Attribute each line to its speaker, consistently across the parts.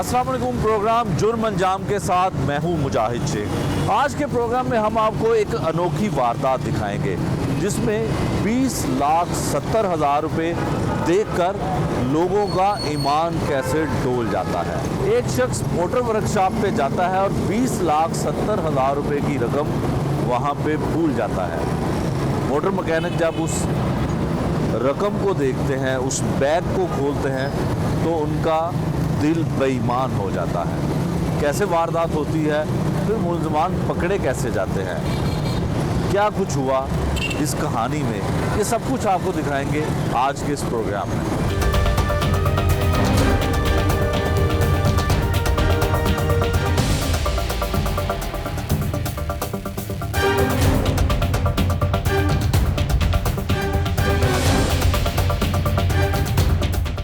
Speaker 1: अस्सलाम वालेकुम। प्रोग्राम जुर्म अंजाम के साथ मैं हूं मुजाहिद शेख। आज के प्रोग्राम में हम आपको एक अनोखी वारदात दिखाएंगे जिसमें 20,70,000 रुपये देखकर लोगों का ईमान कैसे डोल जाता है। एक शख्स मोटर वर्कशॉप पे जाता है और 20,70,000 रुपये की रकम वहाँ पे भूल जाता है। मोटर मैकेनिक जब उस रकम को देखते हैं, उस बैग को खोलते हैं, तो उनका दिल बेईमान हो जाता है। कैसे वारदात होती है, फिर मुलजमान पकड़े कैसे जाते हैं, क्या कुछ हुआ इस कहानी में, ये सब कुछ आपको दिखाएंगे आज के इस प्रोग्राम में।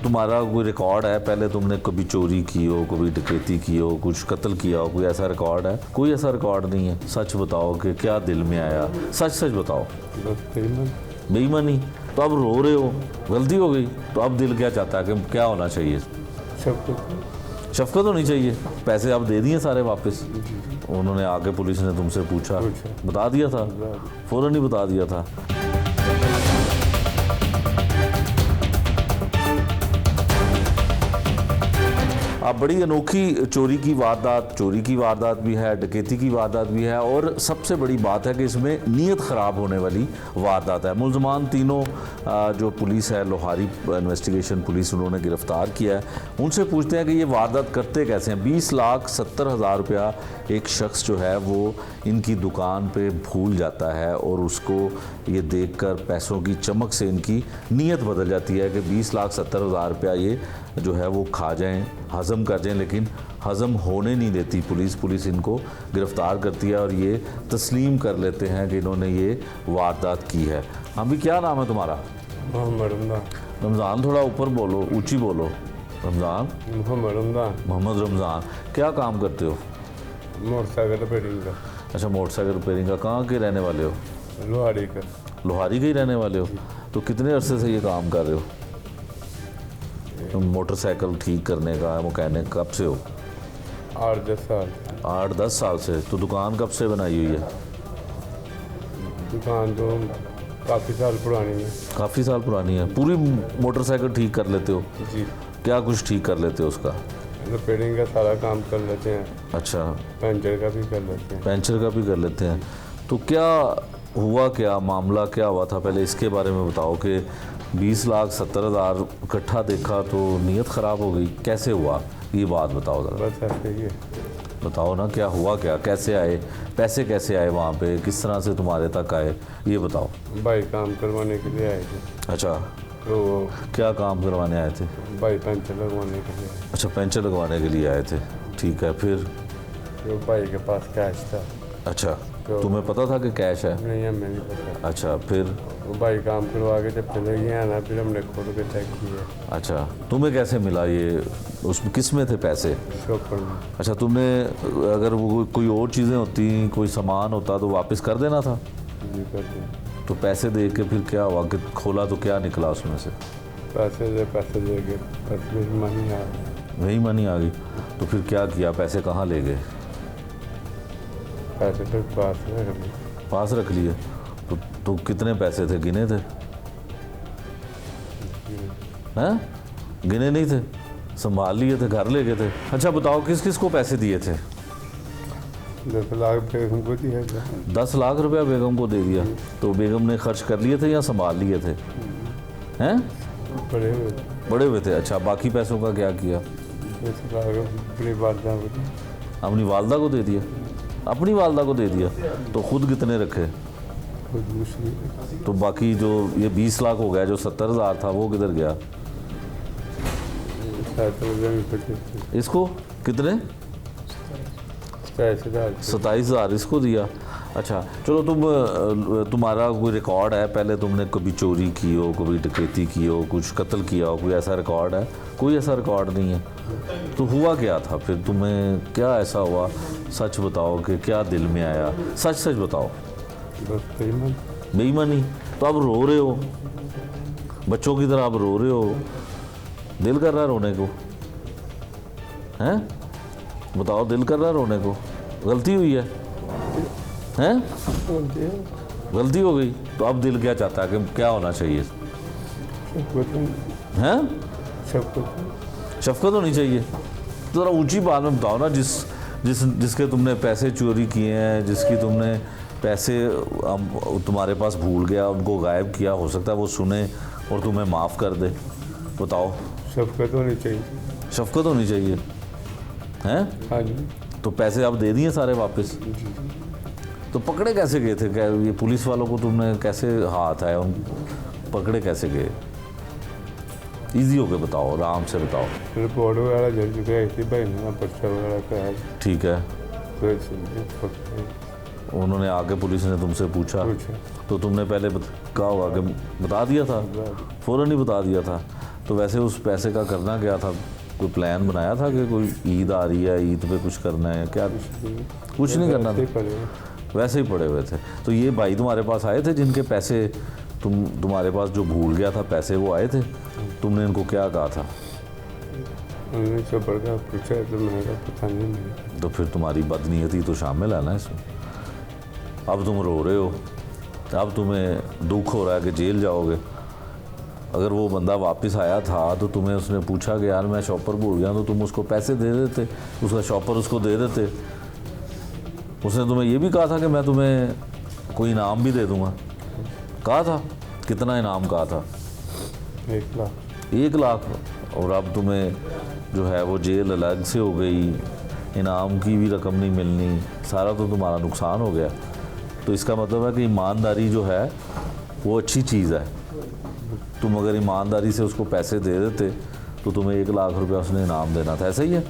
Speaker 1: तुम्हारा कोई रिकॉर्ड है, पहले तुमने कभी चोरी की हो, कभी डकैती की हो, कुछ कत्ल किया हो, कोई ऐसा रिकॉर्ड है? कोई ऐसा रिकॉर्ड नहीं है। सच बताओ कि क्या दिल में आया, सच सच बताओ। बेईमानी। तो अब रो रहे हो, गलती हो गई, तो अब दिल क्या चाहता है कि क्या होना चाहिए? शफकत होनी चाहिए। पैसे आप दे दिए सारे वापस? उन्होंने आगे पुलिस ने तुमसे पूछा, बता दिया था? फौरन ही बता दिया था। अब बड़ी अनोखी चोरी की वारदात भी है, डकैती की वारदात भी है, और सबसे बड़ी बात है कि इसमें नीयत ख़राब होने वाली वारदात है। मुलजमान तीनों जो पुलिस है, लोहारी इन्वेस्टिगेशन पुलिस, उन्होंने गिरफ़्तार किया है। उनसे पूछते हैं कि ये वारदात करते कैसे हैं। 20,70,000 रुपया एक शख्स जो है वो इनकी दुकान पे भूल जाता है और उसको ये देखकर पैसों की चमक से इनकी नीयत बदल जाती है कि 20,70,000 रुपया ये जो है वो खा जाएं, हज़म कर जाएं, लेकिन हज़म होने नहीं देती पुलिस इनको गिरफ़्तार करती है और ये तस्लीम कर लेते हैं कि इन्होंने ये वारदात की है। हम भी, क्या नाम है तुम्हारा? रमज़ान। थोड़ा ऊपर बोलो, ऊंची बोलो। रमज़ान। मोहम्मद रमज़ान। क्या काम करते हो?
Speaker 2: मोटरसाइकिल रिपेयरिंग का।
Speaker 1: अच्छा, मोटरसाइकिल रिपेयरिंग का। कहाँ के रहने वाले हो?
Speaker 2: लोहारी का।
Speaker 1: लोहारी के ही रहने वाले हो? तो कितने अरसे से ये काम कर रहे हो? मोटरसाइकिल ठीक करने का मैकेनिक कब से हो?
Speaker 2: 8-10 साल।
Speaker 1: 8-10 साल से। तो दुकान कब से बनाई हुई है?
Speaker 2: दुकान तो काफ़ी साल पुरानी है।
Speaker 1: काफ़ी साल पुरानी है। पूरी मोटरसाइकिल ठीक कर लेते हो?
Speaker 2: जी।
Speaker 1: क्या कुछ ठीक कर लेते हो उसका?
Speaker 2: रिपेयरिंग का सारा काम कर लेते हैं।
Speaker 1: अच्छा।
Speaker 2: पंचर का भी कर लेते हैं।
Speaker 1: पंचर का भी कर लेते हैं। तो क्या हुआ, क्या मामला क्या हुआ था, पहले इसके बारे में बताओ कि 20,70,000 इकट्ठा देखा तो नीयत ख़राब हो गई, कैसे हुआ ये बात बताओ ज़रा।
Speaker 2: बस ऐसे ही है।
Speaker 1: बताओ ना, क्या हुआ, क्या कैसे आए पैसे, कैसे आए वहाँ पे, किस तरह से तुम्हारे तक आए, ये बताओ।
Speaker 2: भाई काम करवाने के लिए आए थे।
Speaker 1: अच्छा,
Speaker 2: तो
Speaker 1: क्या काम करवाने आए थे?
Speaker 2: भाई पंचर लगवाने के लिए।
Speaker 1: अच्छा, पंचर लगवाने के लिए आए थे, ठीक है। फिर
Speaker 2: तो भाई के पास कैश था।
Speaker 1: अच्छा,
Speaker 2: तो
Speaker 1: तुम्हें पता था कि कैश है?
Speaker 2: नहीं, हमें नहीं पता।
Speaker 1: अच्छा, फिर
Speaker 2: वो भाई काम करवा के जब चले गए आना, फिर हमने खोल के चेक किया।
Speaker 1: अच्छा, तुम्हें कैसे मिला ये? उसमें किस में थे पैसे?
Speaker 2: शॉपर में।
Speaker 1: अच्छा, तुमने अगर वो कोई और चीज़ें होती, कोई सामान होता तो वापस कर देना था?
Speaker 2: जी कर दिया।
Speaker 1: तो पैसे दे के फिर क्या हुआ कि खोला तो क्या निकला उसमें से?
Speaker 2: पैसे दे के बस मेरी मनी आ गई।
Speaker 1: वही मनी आ गई। तो फिर क्या किया, पैसे कहाँ ले गए?
Speaker 2: पैसे तो पास
Speaker 1: रख लिए। तो कितने पैसे थे, गिने थे? हैं? गिने नहीं थे, संभाल लिए थे, घर ले गए थे। अच्छा बताओ, किस किस को पैसे दिए थे?
Speaker 2: 10 लाख बेगम को दिया।
Speaker 1: 10 लाख रुपया बेगम को दे दिया। तो बेगम ने खर्च कर लिए थे या संभाल लिए थे? हैं? बड़े हुए थे। अच्छा, बाकी पैसों का क्या किया? अपनी वालदा को दे दिया। अपनी वालदा को दे दिया। तो खुद कितने रखे? तो बाकी जो ये 20 लाख हो गया, जो 70,000 था वो किधर गया? इसको कितने? 27,000 इसको दिया। अच्छा, चलो तुम्हारा कोई रिकॉर्ड है, पहले तुमने कभी चोरी की हो, कभी डकैती की हो, कुछ कत्ल किया हो, कोई ऐसा रिकॉर्ड है? कोई ऐसा रिकॉर्ड नहीं है। तो हुआ क्या था फिर, तुम्हें क्या ऐसा हुआ, सच बताओ कि क्या दिल में आया, सच सच बताओ। बेईमानी। तो अब रो रहे हो, बच्चों की तरह आप रो रहे हो, दिल कर रहा है रोने को, हैं? बताओ, दिल कर रहा है रोने को? गलती हुई है हैं? गलती हो गई तो अब दिल क्या चाहता है कि क्या होना चाहिए? हैं? शफकत होनी चाहिए। तो ज़रा ऊंची बात में बताओ ना, जिसके तुमने पैसे चोरी किए हैं, जिसकी तुमने पैसे तुम्हारे पास भूल गया, उनको गायब किया, हो सकता है वो सुने और तुम्हें माफ़ कर दे। बताओ।
Speaker 2: शफकत होनी चाहिए।
Speaker 1: शफकत होनी चाहिए हैं?
Speaker 2: हाँ जी।
Speaker 1: तो पैसे आप दे दिए सारे वापस? तो पकड़े कैसे गए थे? क्या ये पुलिस वालों को तुमने कैसे हाथ आया, उन पकड़े कैसे गए? इजी होके बताओ, आराम से बताओ।
Speaker 2: रिपोर्ट वगैरह जल चुका है, इसी भाई ने पर्चा वगैरह का है।
Speaker 1: ठीक है,
Speaker 2: तो इसलिए पकड़े।
Speaker 1: उन्होंने आके पुलिस ने तुमसे पूछा तो तुमने पहले कहा होगा कि बता दिया था, फ़ौरन ही बता दिया था। तो वैसे उस पैसे का करना क्या था? कोई प्लान बनाया था कि कोई ईद आ रही है, ईद पे कुछ करना है क्या? कुछ नहीं करना था, वैसे ही पड़े हुए थे। तो ये भाई तुम्हारे पास आए थे जिनके पैसे तुम्हारे पास जो भूल गया था पैसे, वो आए थे? तुमने इनको क्या कहा था?
Speaker 2: उन्होंने सब बड़ा पूछा तो मैंने कहा पता नहीं।
Speaker 1: तो फिर तुम्हारी बदनीयती तो शामिल है ना इसमें। अब तुम रो रहे हो, अब तुम्हें दुख हो रहा है कि जेल जाओगे। अगर वो बंदा वापस आया था तो तुम्हें उसने पूछा कि यार मैं शॉपर भूल गया, तो तुम उसको पैसे दे देते, उसका शॉपर उसको दे देते। उसने तुम्हें ये भी कहा था कि मैं तुम्हें कोई इनाम भी दे दूंगा, कहा था। कितना इनाम कहा था?
Speaker 2: 1 लाख।
Speaker 1: 1 लाख। और अब तुम्हें जो है वो जेल अलग से हो गई, इनाम की भी रकम नहीं मिलनी, सारा तो तुम्हारा नुकसान हो गया। तो इसका मतलब है कि ईमानदारी जो है वो अच्छी चीज़ है। तुम अगर ईमानदारी से उसको पैसे दे देते तो तुम्हें 1 लाख रुपया उसने इनाम देना था, ऐसा ही है?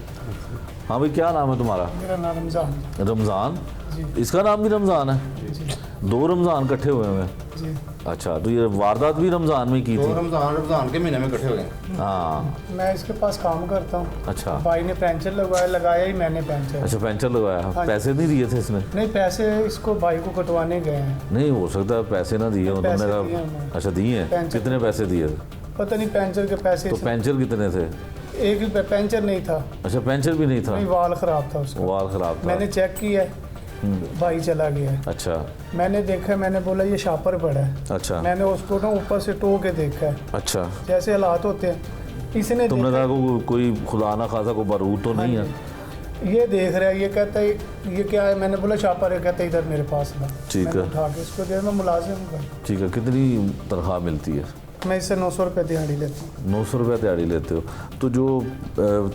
Speaker 1: हाँ भाई, क्या नाम है तुम्हारा?
Speaker 3: मेरा नाम रमज़ान।
Speaker 1: रमज़ान?
Speaker 3: जी।
Speaker 1: इसका नाम भी रमज़ान है?
Speaker 3: जी
Speaker 1: 2 रमज़ान इकट्ठे हुए हैं?
Speaker 3: जी।
Speaker 1: अच्छा, तो ये वारदात भी रमज़ान में की
Speaker 4: तो
Speaker 1: थी?
Speaker 4: रमज़ान के महीने में इकट्ठे हो गए।
Speaker 1: हाँ।
Speaker 3: मैं इसके पास काम करता हूँ।
Speaker 1: अच्छा।
Speaker 3: भाई ने पेंचर लगाया ही मैंने पेंचर।
Speaker 1: अच्छा, पेंचर लगवाया।
Speaker 3: हाँ।
Speaker 1: पैसे नहीं दिए थे इसने?
Speaker 3: नहीं, पैसे इसको भाई को कटवाने गए हैं।
Speaker 1: नहीं, हो सकता है पैसे ना दिए हो तुमने
Speaker 3: पैसे दिए
Speaker 1: कहा।
Speaker 3: हमने।
Speaker 1: अच्छा, दिए हैं?
Speaker 3: पेंचर।
Speaker 1: कितने पैसे दिए थे?
Speaker 3: पता नहीं पेंचर के पैसे
Speaker 1: तो पेंचर कितने थे?
Speaker 3: एक ही पेंचर नहीं था।
Speaker 1: अच्छा, पेंचर भी नहीं था?
Speaker 3: नहीं, वाल ख़राब था उसका।
Speaker 1: वाल ख़राब था।
Speaker 3: मैंने चेक किया, भाई चला गया।
Speaker 1: अच्छा
Speaker 3: मैंने देखा, मैंने बोला ये शापर पड़ा है।
Speaker 1: अच्छा
Speaker 3: मैंने उसको ना ऊपर से टो के देखा है,
Speaker 1: अच्छा।
Speaker 3: जैसे हालात होते हैं। इसने
Speaker 1: तुमने
Speaker 3: देखा-
Speaker 1: कहा कोई खुदा ना खासा कोई बारूद तो नहीं है?
Speaker 3: ये देख रहा है, ये कहता है ये क्या है? मैंने बोला शापर है। कहता है इधर मेरे पास ला।
Speaker 1: ठीक
Speaker 3: मैंने
Speaker 1: है।
Speaker 3: उठा के इसको दिया। मैं मुलाजिम हूँ।
Speaker 1: ठीक है, कितनी तनख्वाह मिलती है?
Speaker 3: मैं इससे 900 रुपये दिहाड़ी लेता हूँ।
Speaker 1: 900 रुपये दिहाड़ी लेते हो? तो जो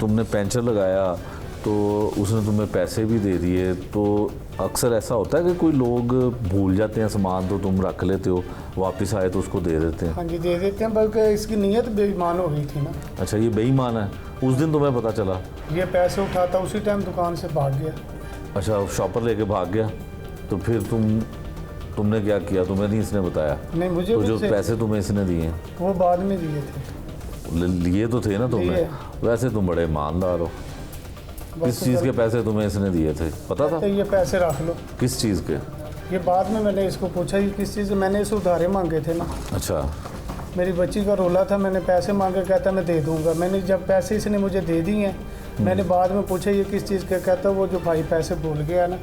Speaker 1: तुमने पेंचर लगाया तो उसने तुम्हें पैसे भी दे दिए, तो अक्सर ऐसा होता है कि कोई लोग भूल जाते हैं सामान तो तुम रख लेते हो, वापस आए तो उसको दे देते हैं?
Speaker 3: हाँ जी, दे देते हैं, बल्कि इसकी नीयत बेईमान हो गई थी ना।
Speaker 1: अच्छा, ये बेईमान है? उस दिन तुम्हें पता चला?
Speaker 3: ये पैसे उठाता उसी टाइम दुकान से भाग गया।
Speaker 1: अच्छा, शॉपर लेके भाग गया। तो फिर तुमने क्या किया? तुम्हें नहीं इसने बताया?
Speaker 3: नहीं, मुझे
Speaker 1: तो जो
Speaker 3: मुझसे-
Speaker 1: पैसे तुम्हें इसने दिए
Speaker 3: वो बाद में दिए थे।
Speaker 1: लिए तो थे ना तुमने?
Speaker 3: लिए।
Speaker 1: वैसे तुम बड़े ईमानदार हो। किस चीज़ के पैसे तुम्हें इसने दिए थे, पता था?
Speaker 3: तो ये पैसे रख लो।
Speaker 1: किस चीज़ के?
Speaker 3: ये बाद में मैंने इसको पूछा ये किस चीज़ से, मैंने इसे उधारे मांगे थे ना।
Speaker 1: अच्छा
Speaker 3: मेरी बच्ची का रोला था, मैंने पैसे मांगे, कहता मैं दे दूंगा। मैंने जब पैसे इसने मुझे दे दिए हैं, मैंने बाद में पूछा ये किस चीज़ के? कहता वो जो भाई पैसे भूल गया ना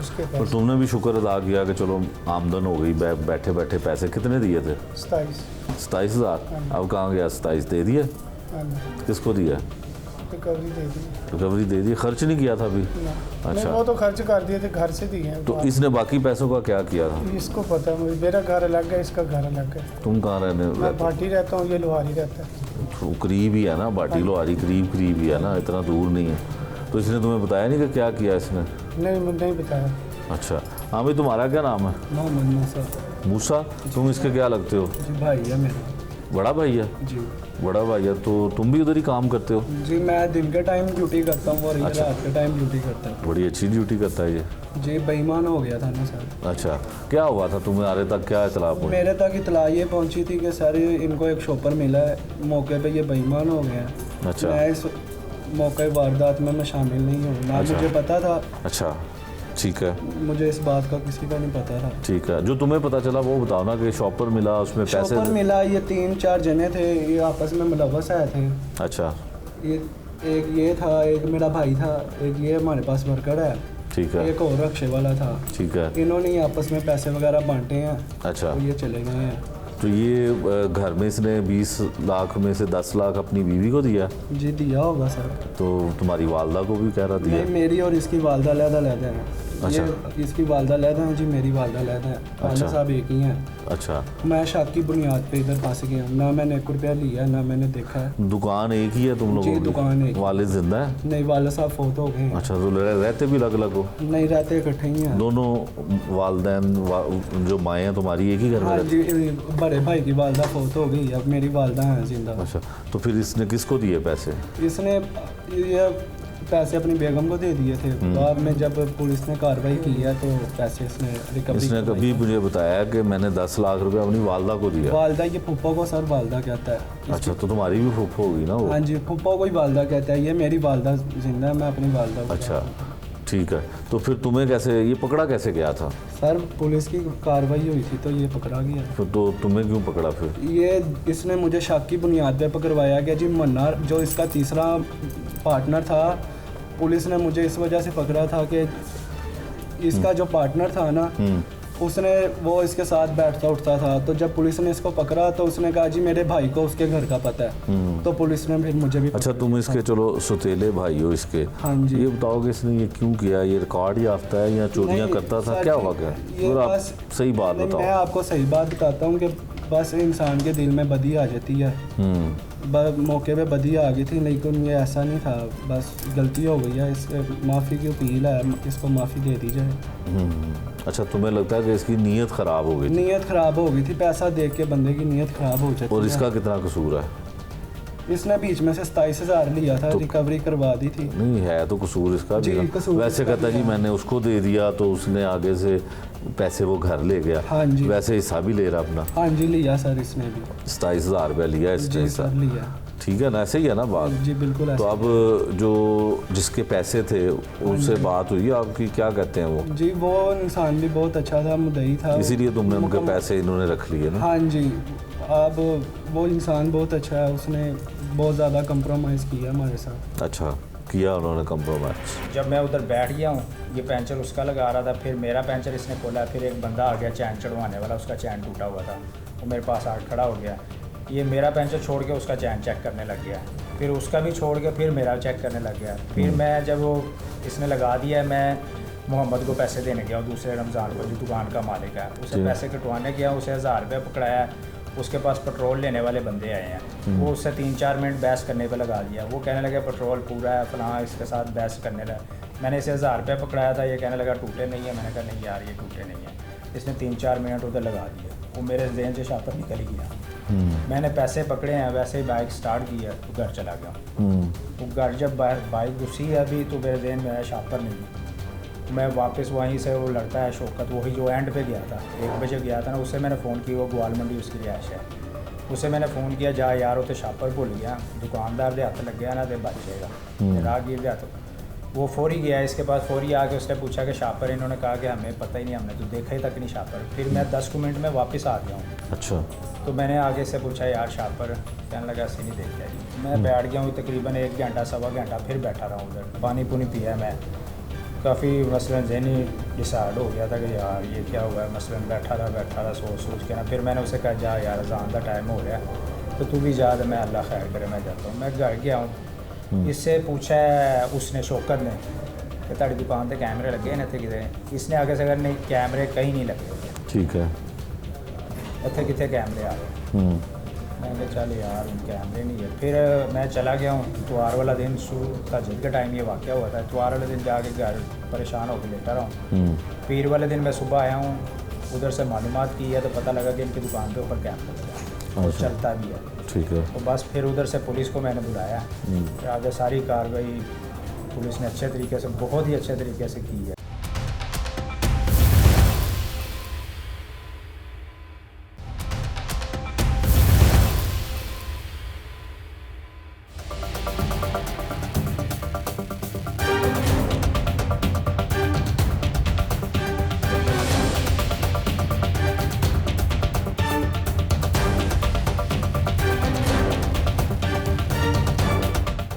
Speaker 3: उसके
Speaker 1: पर
Speaker 3: पैसे।
Speaker 1: तुमने भी शुक्र अदा किया कि चलो आमदन हो गई। बैठे बैठे पैसे कितने दिए थे?
Speaker 3: 27।
Speaker 1: 27,000। अब कहाँ गया 27? दे दिए?
Speaker 3: हाँ जी,
Speaker 1: किसको दिया?
Speaker 3: रिकवरी दे दी।
Speaker 1: रिकवरी दे दी? खर्च नहीं किया था अभी?
Speaker 3: नहीं,
Speaker 1: अच्छा।
Speaker 3: वो तो खर्च कर दिए थे, घर से दिए हैं।
Speaker 1: तो इसने बाकी पैसों का क्या किया था?
Speaker 3: इसको पता है मुझे, मेरा घर अलग है, इसका घर अलग है।
Speaker 1: तुम कहाँ
Speaker 3: मैं
Speaker 1: रहते
Speaker 3: भाटी रहता हूँ, ये लोहारी रहता है।
Speaker 1: हो? करीब ही है ना, बाटी लोहारी करीब ही है ना, इतना दूर नहीं है। तो इसने तुम्हें बताया नहीं कि क्या किया इसने?
Speaker 3: नहीं, मुझे नहीं बताया।
Speaker 1: अच्छा। हाँ भाई, तुम्हारा क्या नाम है?
Speaker 3: मोहम्मद मूसा।
Speaker 1: मूसा। तुम इसके क्या लगते हो?
Speaker 3: जी भाई है मेरा।
Speaker 1: बड़ा भाई है?
Speaker 3: जी
Speaker 1: बड़ा भाई है। तो तुम भी उधर ही काम करते हो?
Speaker 3: जी, मैं दिन के टाइम ड्यूटी करता हूँ और ये
Speaker 1: अच्छा।
Speaker 3: रात के टाइम ड्यूटी करता हूँ।
Speaker 1: बड़ी अच्छी ड्यूटी करता है ये।
Speaker 3: जी, बेईमान हो गया था ना सर।
Speaker 1: अच्छा, क्या हुआ था? तुम्हारे तक क्या इतला पहुंची?
Speaker 3: मेरे तक इतला ये पहुंची थी कि सर इनको एक शॉपर मिला है, मौके पे ये बेईमान हो गया है।
Speaker 1: अच्छा।
Speaker 3: मैं इस मौके वारदात में मैं शामिल नहीं हूँ ना।
Speaker 1: अच्छा।
Speaker 3: मुझे पता था।
Speaker 1: अच्छा, ठीक है।
Speaker 3: मुझे इस बात का किसी का नहीं पता था।
Speaker 1: ठीक है, जो तुम्हें पता चला वो बताओ ना, कि शॉपर मिला, उसमें पैसे
Speaker 3: शॉपर मिला, ये 3-4 जने थे, ये आपस में मुलव्वस आए थे।
Speaker 1: अच्छा।
Speaker 3: ये
Speaker 5: एक ये था, एक मेरा भाई था, एक ये हमारे पास वर्कर है,
Speaker 1: ठीक है,
Speaker 5: एक और रक्शे वाला था।
Speaker 1: ठीक है।
Speaker 5: इन्होंने ही आपस में पैसे वगैरह बांटे हैं,
Speaker 1: अच्छा,
Speaker 5: तो ये चले गए हैं।
Speaker 1: तो ये घर में इसने 20 लाख में से 10 लाख अपनी बीवी को दिया,
Speaker 5: जी दिया होगा सर।
Speaker 1: तो तुम्हारी वालदा को भी कह रहा दिया?
Speaker 5: नहीं, मेरी और इसकी वालदा अलग-अलग हैं।
Speaker 1: अच्छा।
Speaker 5: ये इसकी वालदा अलग है जी, मेरी वालदा अलग है। वालदा साहब एक ही हैं।
Speaker 1: अच्छा,
Speaker 5: मैं शक की बुनियाद पे इधर फंस गया, ना मैंने 1 रुपया लिया, ना मैंने देखा है।
Speaker 1: दुकान एक ही है तुम लोगों
Speaker 5: जी,
Speaker 1: की?
Speaker 5: दुकान एक ही।
Speaker 1: वालिद जिंदा है?
Speaker 5: नहीं, वाला साहब फोत हो गए हैं।
Speaker 1: अच्छा, तो रहते भी अलग अलग हो?
Speaker 5: नहीं, रहते इकट्ठे ही हैं।
Speaker 1: दोनों वालदैन जो माएँ हैं तुम्हारी एक ही घर में
Speaker 5: हाँ
Speaker 1: रहती?
Speaker 5: जी, बड़े भाई की वालदा फोत हो गई, अब मेरी वालदा हैं जिंदा।
Speaker 1: अच्छा, तो फिर इसने किसको दिए पैसे?
Speaker 5: इसने ये पैसे अपनी बेगम को दे दिए थे। बाद में जब पुलिस ने कार्रवाई की है तो पैसे इसने रिकवरी
Speaker 1: इसने
Speaker 5: करवाई।
Speaker 1: कभी मुझे बताया कि मैंने 10 लाख रुपए अपनी वालदा को दिया?
Speaker 5: वालदा, ये फुप्पो को सर वालदा कहता है।
Speaker 1: अच्छा, तो तुम्हारी भी फूफो होगी ना वो?
Speaker 5: हाँ जी, फुप्पो को ही वालदा कहता है। ये मेरी वालदा जिंदा है, मैं अपनी वालदा को।
Speaker 1: अच्छा, ठीक है। तो फिर तुम्हें कैसे, ये पकड़ा कैसे गया था?
Speaker 5: सर पुलिस की कार्रवाई हुई थी तो ये पकड़ा गया।
Speaker 1: फिर तो तुम्हें क्यों पकड़ा फिर?
Speaker 5: ये इसने मुझे शक की बुनियाद पे पकड़वाया गया जी। मन्नार जो इसका तीसरा पार्टनर था, पुलिस ने मुझे इस वजह से पकड़ा था कि इसका जो पार्टनर था ना, उसने वो इसके साथ बैठता उठता था। तो जब पुलिस ने इसको पकड़ा तो उसने कहा जी मेरे भाई को उसके घर का पता है। तो पुलिस ने फिर मुझे भी
Speaker 1: अच्छा, तुम इसके चलो सुतेले भाई हो इसके,
Speaker 5: हाँ जी।
Speaker 1: ये बताओ कि इसने ये क्यों किया? ये रिकॉर्ड याफ्ता है या चोरियां
Speaker 5: नहीं,
Speaker 1: करता था?
Speaker 5: सर
Speaker 1: क्या
Speaker 5: जी,
Speaker 1: हुआ क्या?
Speaker 5: ये
Speaker 1: पूरा
Speaker 5: बस
Speaker 1: सही बात
Speaker 5: नहीं, मैं
Speaker 1: बताओ।
Speaker 5: आपको सही बात बताता हूँ कि बस इंसान के दिल में बदी आ जाती है। मौके पे बदी आ गई थी, लेकिन ये ऐसा नहीं था। बस गलती हो गई है, इस माफ़ी की अपील है, इसको माफ़ी दे दी जाए।
Speaker 1: अच्छा, तुम्हें लगता है कि इसकी नीयत ख़राब हो गई थी?
Speaker 5: नीयत ख़राब हो गई थी, पैसा देख के बंदे की नीयत ख़राब हो जाती है।
Speaker 1: और इसका कितना कसूर है?
Speaker 5: इसने बीच में से 27,000 लिया था, रिकवरी करवा दी थी।
Speaker 1: नहीं है तो कसूर इसका भी
Speaker 5: जी,
Speaker 1: ना।
Speaker 5: कसूर
Speaker 1: वैसे
Speaker 5: इसका
Speaker 1: कहता
Speaker 5: भी
Speaker 1: जी
Speaker 5: है।
Speaker 1: मैंने उसको दे दिया तो उसने आगे से पैसे वो घर ले गया।
Speaker 5: हाँ जी।
Speaker 1: वैसे हिस्सा भी ले रहा अपना?
Speaker 5: हाँ जी, लिया सर इसने भी।
Speaker 1: 27,000 रुपया लिया इसने
Speaker 5: जी
Speaker 1: हिस्सा।
Speaker 5: सर, लिया।
Speaker 1: ठीक है ना, ऐसे ही है ना बात?
Speaker 5: जी बिल्कुल
Speaker 1: तो
Speaker 5: ऐसा।
Speaker 1: अब जो जिसके पैसे थे उनसे बात हुई आपकी, क्या कहते हैं वो?
Speaker 5: जी वो इंसान भी बहुत अच्छा था, मुद्दई था।
Speaker 1: इसीलिए तुमने उनके
Speaker 5: मुकम्मल-
Speaker 1: पैसे इन्होंने रख लिए ना?
Speaker 5: हाँ जी, अब वो इंसान बहुत अच्छा है, उसने बहुत ज़्यादा कंप्रोमाइज़ किया हमारे साथ।
Speaker 1: अच्छा, किया उन्होंने कंप्रोमाइज?
Speaker 6: जब मैं उधर बैठ गया हूँ, ये पैंचर उसका लगा रहा था, फिर मेरा पैंचर इसने खोला, फिर एक बंदा आ गया चैन चढ़वाने वाला, उसका चैन टूटा हुआ था, वो मेरे पास आकर खड़ा हो गया। ये मेरा पैंचर छोड़ के उसका चैन चेक करने लग गया, फिर उसका भी छोड़ के फिर मेरा चेक करने लग गया। फिर मैं जब वो इसने लगा दिया, मैं मोहम्मद को पैसे देने गया, और दूसरे रमज़ान को जो दुकान का मालिक है उसे पैसे कटवाने गया, उसे 1000 रुपये पकड़ाया। उसके पास पेट्रोल लेने वाले बंदे आए हैं, वो उससे 3-4 मिनट बहस करने पे लगा दिया। वो कहने लगे पेट्रोल पूरा है फलां, इसके साथ बहस करने लगा। मैंने इसे 1000 रुपये पकड़ाया था, ये कहने लगा टूटे नहीं है। मैंने कहा नहीं यार ये टूटे नहीं है। इसने 3-4 मिनट उधर लगा दिए, वो मेरे जहन से शापर निकल गया। मैंने पैसे पकड़े हैं, वैसे ही बाइक स्टार्ट की है तो घर चला गया। वो घर जब बाइक घुसी है अभी तो मेरे जहन में आया शापर नहीं। मैं वापस वहीं से, वो लड़ता है शौकत, वही जो एंड पे गया था, 1 बजे गया था ना, उससे मैंने फ़ोन किया, वो ग्वाल मंडी उसकी रिहाइश है। उससे मैंने फ़ोन किया, जा यार वो तो शापर भूल गया, दुकानदार दे हाथ लग गया ना तो बच जाएगा, राहगीर दे हाथ। वो फौरी गया इसके पास, फौरी आके उसने पूछा कि शापर, इन्होंने कहा कि हमें पता ही नहीं, हमने तो देखा ही तक नहीं शापर। फिर मैं 10 मिनट में वापस आ गया हूँ।
Speaker 1: अच्छा,
Speaker 6: तो मैंने आगे से पूछा यार शापर, कहने लगा ऐसे नहीं देखा जी। मैं बैठ गया हूँ तकरीबन 1 घंटा 1.25 घंटा, फिर बैठा रहा हूँ उधर, पानी पुनी पिया मैं। काफ़ी मसलन जहनी डिसाइड हो गया था कि यार ये क्या हुआ है। मसलन बैठा रहा सोच के ना। फिर मैंने उसे कहा जा यार अज़ान का टाइम हो गया तो तू भी जा, मैं अल्लाह खैर करे मैं जाता हूँ। मैं घर गया हूँ, इससे पूछा है उसने, शौकत ने, कि ताड़ी दुकान पर कैमरे लगे हैं इतने कितने? इसने आगे से अगर नहीं, कैमरे कहीं नहीं लगे।
Speaker 1: ठीक है।
Speaker 6: इतने कितने कैमरे आ गए? मैंने चल यार कैमरे नहीं है। फिर मैं चला गया हूँ। इतवार वाला दिन तहज्जुद के टाइम ये वाक़या हुआ था। इतवार वाले दिन जाके घर परेशान होकर लेटा रहा हूँ। पीर वाले दिन मैं सुबह आया हूँ, उधर से मालूमात की है तो पता लगा कि इनकी दुकान के ऊपर कैमरा लगा है और चलता भी है।
Speaker 1: ठीक है।
Speaker 6: तो बस फिर उधर से पुलिस को मैंने बुलाया। फिर आगे सारी कार्रवाई पुलिस ने अच्छे तरीके से, बहुत ही अच्छे तरीके से की है।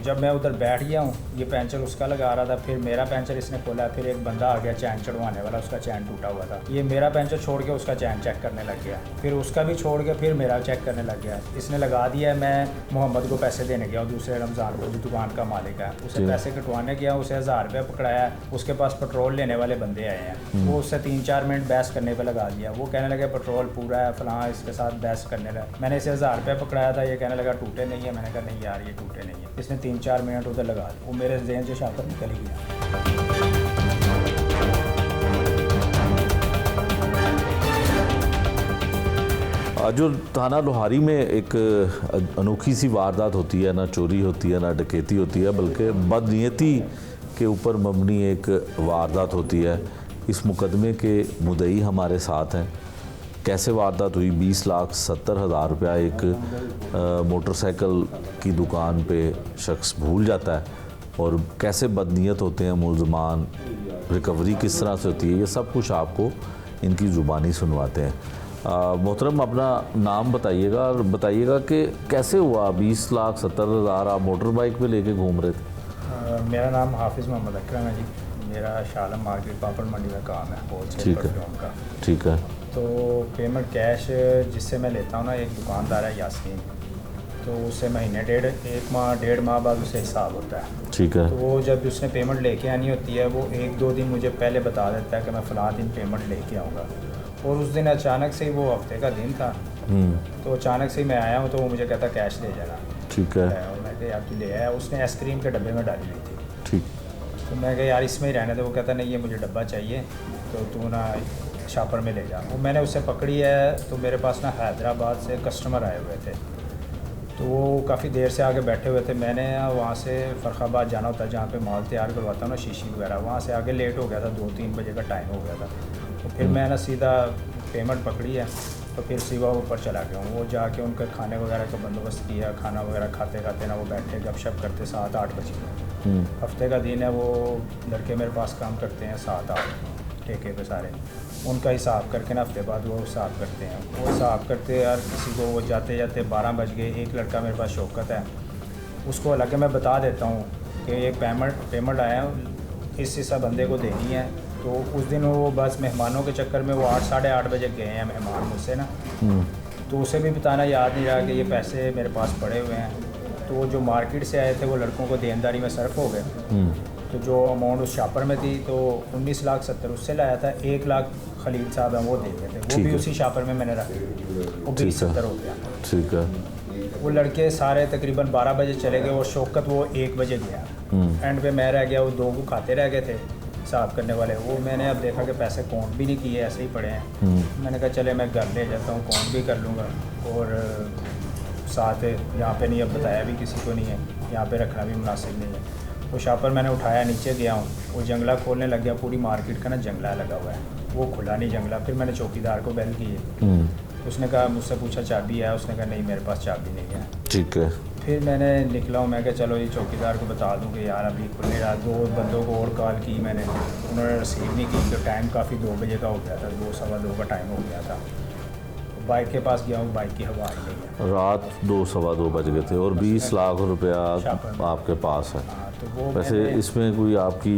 Speaker 6: जब मैं उधर बैठ गया हूँ, ये पैंचर उसका लगा रहा था, फिर मेरा पैंचर इसने खोला, फिर एक बंदा आ गया चैन चढ़वाने वाला, उसका चैन टूटा हुआ था। ये मेरा पैंचर छोड़ के उसका चैन चेक करने लग गया, फिर उसका भी छोड़ के फिर मेरा चेक करने लग गया। इसने लगा दिया, मैं मोहम्मद को पैसे देने गया, दूसरे रमज़ान को, जो दुकान का मालिक है, उसे पैसे कटवाने गया, उसे 1000 रुपये पकड़ाया। उसके पास पेट्रोल लेने वाले बंदे आए हैं, वो उससे 3-4 मिनट बहस करने पर लगा दिया। वो कहने लगे पेट्रोल पूरा है, फलां, इसके साथ बहस करने लगा। मैंने इसे 1000 रुपये पकड़ाया था, ये कहने लगा टूटे नहीं है। मैंने कहा नहीं यार ये टूटे नहीं है। इसने 3-4 मिनट उधर लगा दिया, वो मेरे जहन से शापर निकल ही गया।
Speaker 1: जो थाना लोहारी में एक अनोखी सी वारदात होती है, ना चोरी होती है ना डकैती होती है, बल्कि बदनीयती के ऊपर मबनी एक वारदात होती है। इस मुकदमे के मुद्दई हमारे साथ हैं। कैसे वारदात हुई? 20,70,000 रुपया एक मोटरसाइकिल की दुकान पे शख्स भूल जाता है, और कैसे बदनीयत होते हैं मुलजमान, रिकवरी किस तरह से होती है, ये सब कुछ आपको इनकी ज़ुबानी सुनवाते हैं। मोहतरम, अपना नाम बताइएगा और बताइएगा कि कैसे हुआ 20,70,000 आप मोटर बाइक पे लेके घूम रहे थे?
Speaker 6: मेरा नाम हाफिज़ मोहम्मद अकरम है जी। मेरा शालम मार्केट पापड़ मंडी में काम है, होलसेल
Speaker 1: ठीक है,
Speaker 6: परफ्यूम का।
Speaker 1: ठीक है।
Speaker 6: तो पेमेंट कैश जिससे मैं लेता हूँ ना, एक दुकानदार है यासीन, तो उससे महीने 1 माह बाद उसे हिसाब होता है।
Speaker 1: ठीक है।
Speaker 6: तो वो जब उसने पेमेंट लेके आनी होती है, वो 1-2 दिन मुझे पहले बता देता है कि मैं फ़लाँ दिन पेमेंट लेके आऊँगा। और उस दिन अचानक से ही, वो हफ्ते का दिन था, तो अचानक से ही मैं आया हूँ, तो वो मुझे कहता कैश दे जाना।
Speaker 1: ठीक है।
Speaker 6: और मैं कहा यार तू ले आया। उसने आइसक्रीम के डब्बे में डाली हुई थी।
Speaker 1: ठीक।
Speaker 6: तो मैं कहा यार इसमें ही रहने दे। वो कहता नहीं, ये मुझे डब्बा चाहिए, तो तू ना शापर में ले जा। वो मैंने उससे पकड़ी है, तो मेरे पास ना हैदराबाद से कस्टमर आए हुए थे, तो वो काफ़ी देर से आगे बैठे हुए थे। मैंने वहाँ से फ़रखाबाद जाना होता है, जहाँ पे माल तैयार करवाता हूँ ना, शीशी वगैरह, वहाँ से आगे लेट हो गया था, 2-3 बजे का टाइम हो गया था। तो फिर मैं ना सीधा पेमेंट पकड़ी है, तो फिर सीधा ऊपर चला गया हूँ। वो जाके उनके खाने वगैरह का बंदोबस्त किया, खाना वगैरह खाते खाते ना वो बैठे गपशप करते 7-8 बजे। हफ्ते का दिन है, वो लड़के मेरे पास काम करते हैं 7-8 ठेके पे सारे, उनका हिसाब करके ना हफ्ते बाद वो हिसाब करते हैं। वो हिसाब करते यार किसी को, वो जाते जाते 12 बज गए। एक लड़का मेरे पास शौकत है, उसको हालांकि मैं बता देता हूँ कि ये पेमेंट आया इस हिस्सा बंदे को देनी है। तो उस दिन वो बस मेहमानों के चक्कर में वो 8-8:30 बजे गए हैं मेहमान मुझसे ना, तो उसे भी बताना याद नहीं रहा कि ये पैसे मेरे पास पड़े हुए हैं। तो वो जो मार्केट से आए थे, वो लड़कों को देनदारी में सर्फ हो गए। तो जो अमाउंट उस शापर में थी, तो 19,70,000 उससे लाया था, 1 लाख खलील साहब हैं वो दे गए थे, वो भी उसी शापर में मैंने रख दिया, वो 20,70,000 हो गया।
Speaker 1: ठीक है।
Speaker 6: वो लड़के सारे तकरीबन 12 बजे चले गए, और शौकत वो 1 बजे गया। एंड पे मैं रह गया, वो 2 को खाते रह गए थे हिसाब करने वाले। वो मैंने अब देखा कि पैसे काउंट भी नहीं किए, ऐसे ही पड़े हैं। मैंने कहा चले मैं घर ले जाता हूँ, काउंट भी कर लूँगा, और साथ यहाँ पे नहीं, अब बताया भी किसी को नहीं है, यहाँ पे रखना भी मुनासिब नहीं है। वो शापर मैंने उठाया, नीचे गया हूँ, वो जंगला खोलने लग गया। पूरी मार्केट का ना जंगला लगा हुआ है, वो खुला नहीं जंगला। फिर मैंने चौकीदार को बेल की है, उसने कहा, मुझसे पूछा चाबी है, उसने कहा नहीं मेरे पास चाबी नहीं है।
Speaker 1: ठीक है।
Speaker 6: फिर मैंने निकला हूँ, मैं कहा चलो ये चौकीदार को बता दूँ कि यार अभी खुल नहीं रहा। 2 बंदों को और कॉल की मैंने, उन्होंने रिसीव नहीं की। तो टाइम काफ़ी 2 बजे का हो गया था, 2-2:15 का टाइम हो गया था। बाइक के पास गया हूँ, बाइक की हवा आ गई है।
Speaker 1: रात 2-2:15 बज गए थे, और 20 लाख रुपया आपके पास है।
Speaker 6: तो वो
Speaker 1: वैसे इसमें कोई आपकी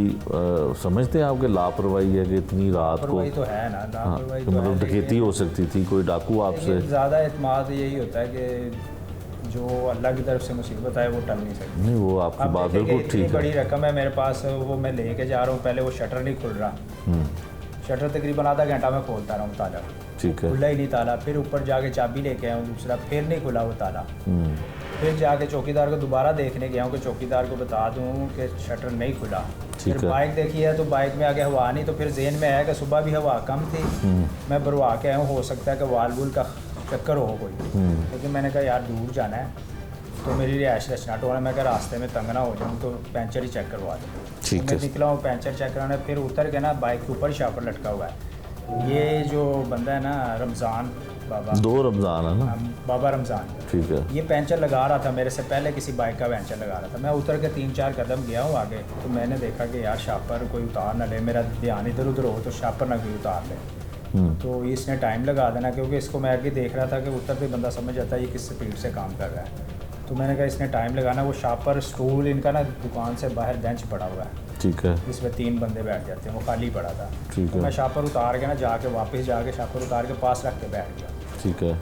Speaker 1: समझते हैं आपके लापरवाही है कि इतनी रात को?
Speaker 6: लापरवाही तो है ना, लापरवाही तो
Speaker 1: मतलब
Speaker 6: है,
Speaker 1: डकैती हो सकती थी, कोई डाकू आपसे?
Speaker 6: ज़्यादा एतमाद यही होता है कि जो अल्लाह की तरफ से मुसीबत आए वो टल नहीं सकती।
Speaker 1: नहीं, वो आपकी
Speaker 6: अब
Speaker 1: बात
Speaker 6: देखें कि
Speaker 1: बिल्कुल
Speaker 6: इतनी
Speaker 1: ठीक
Speaker 6: बड़ी
Speaker 1: है।
Speaker 6: रकम है मेरे पास, वो मैं लेके जा रहा हूँ। पहले वो शटर नहीं खुल रहा, शटर तकरीबन आधा घंटा मैं खोलता रहा हूँ ताला,
Speaker 1: ठीक है।
Speaker 6: खुला ही नहीं ताला। फिर ऊपर जाके चाबी लेके आया हूँ दूसरा, फिर नहीं खुला वो ताला। फिर जाके चौकीदार को दोबारा देखने गया हूँ कि चौकीदार को बता दूँ कि शटर नहीं खुला। फिर बाइक देखी है, तो बाइक में आगे हवा नहीं। तो फिर जेहन में आया कि सुबह भी हवा कम थी, मैं भरवा के आया हूँ, हो सकता है कि वाल वूल का चक्कर हो कोई। लेकिन मैंने कहा यार दूर जाना है, तो मेरी रिहाइश रचनाट होना, मैं कहा रास्ते में तंग ना हो जाऊँ, तो पैंचर ही चेक करवा दूँ।
Speaker 1: ठीक
Speaker 6: मैं
Speaker 1: है।
Speaker 6: निकला हूँ पैंचर चेक कराने, फिर उतर के ना बाइक के ऊपर ही शापर लटका हुआ है। ये जो बंदा है ना, रमज़ान बाबा,
Speaker 1: 2 रमज़ान है ना?
Speaker 6: बाबा रमज़ान,
Speaker 1: ठीक है।
Speaker 6: ये पैंचर लगा रहा था मेरे से पहले, किसी बाइक का पैंचर लगा रहा था। मैं उतर के 3-4 कदम गया हूँ आगे, तो मैंने देखा कि यार शापर कोई उतार ना ले, मेरा ध्यान इधर उधर हो तो शापर ना कोई उतार ले। तो इसने टाइम लगा देना, क्योंकि इसको मैं आगे देख रहा था कि उतरते बंदा समझ जाता है ये किस स्पीड से काम कर रहा है। तो मैंने कहा इसने टाइम लगाना। वो शॉपर स्टूल इनका ना दुकान से बाहर बेंच पड़ा हुआ है,
Speaker 1: ठीक है,
Speaker 6: इसमें 3 बंदे बैठ जाते हैं, वो खाली पड़ा था।
Speaker 1: ठीक
Speaker 6: तो
Speaker 1: है,
Speaker 6: मैं शॉपर उतार के ना जाके वापस जाके शॉपर उतार के पास रख के बैठ गया।
Speaker 1: ठीक है,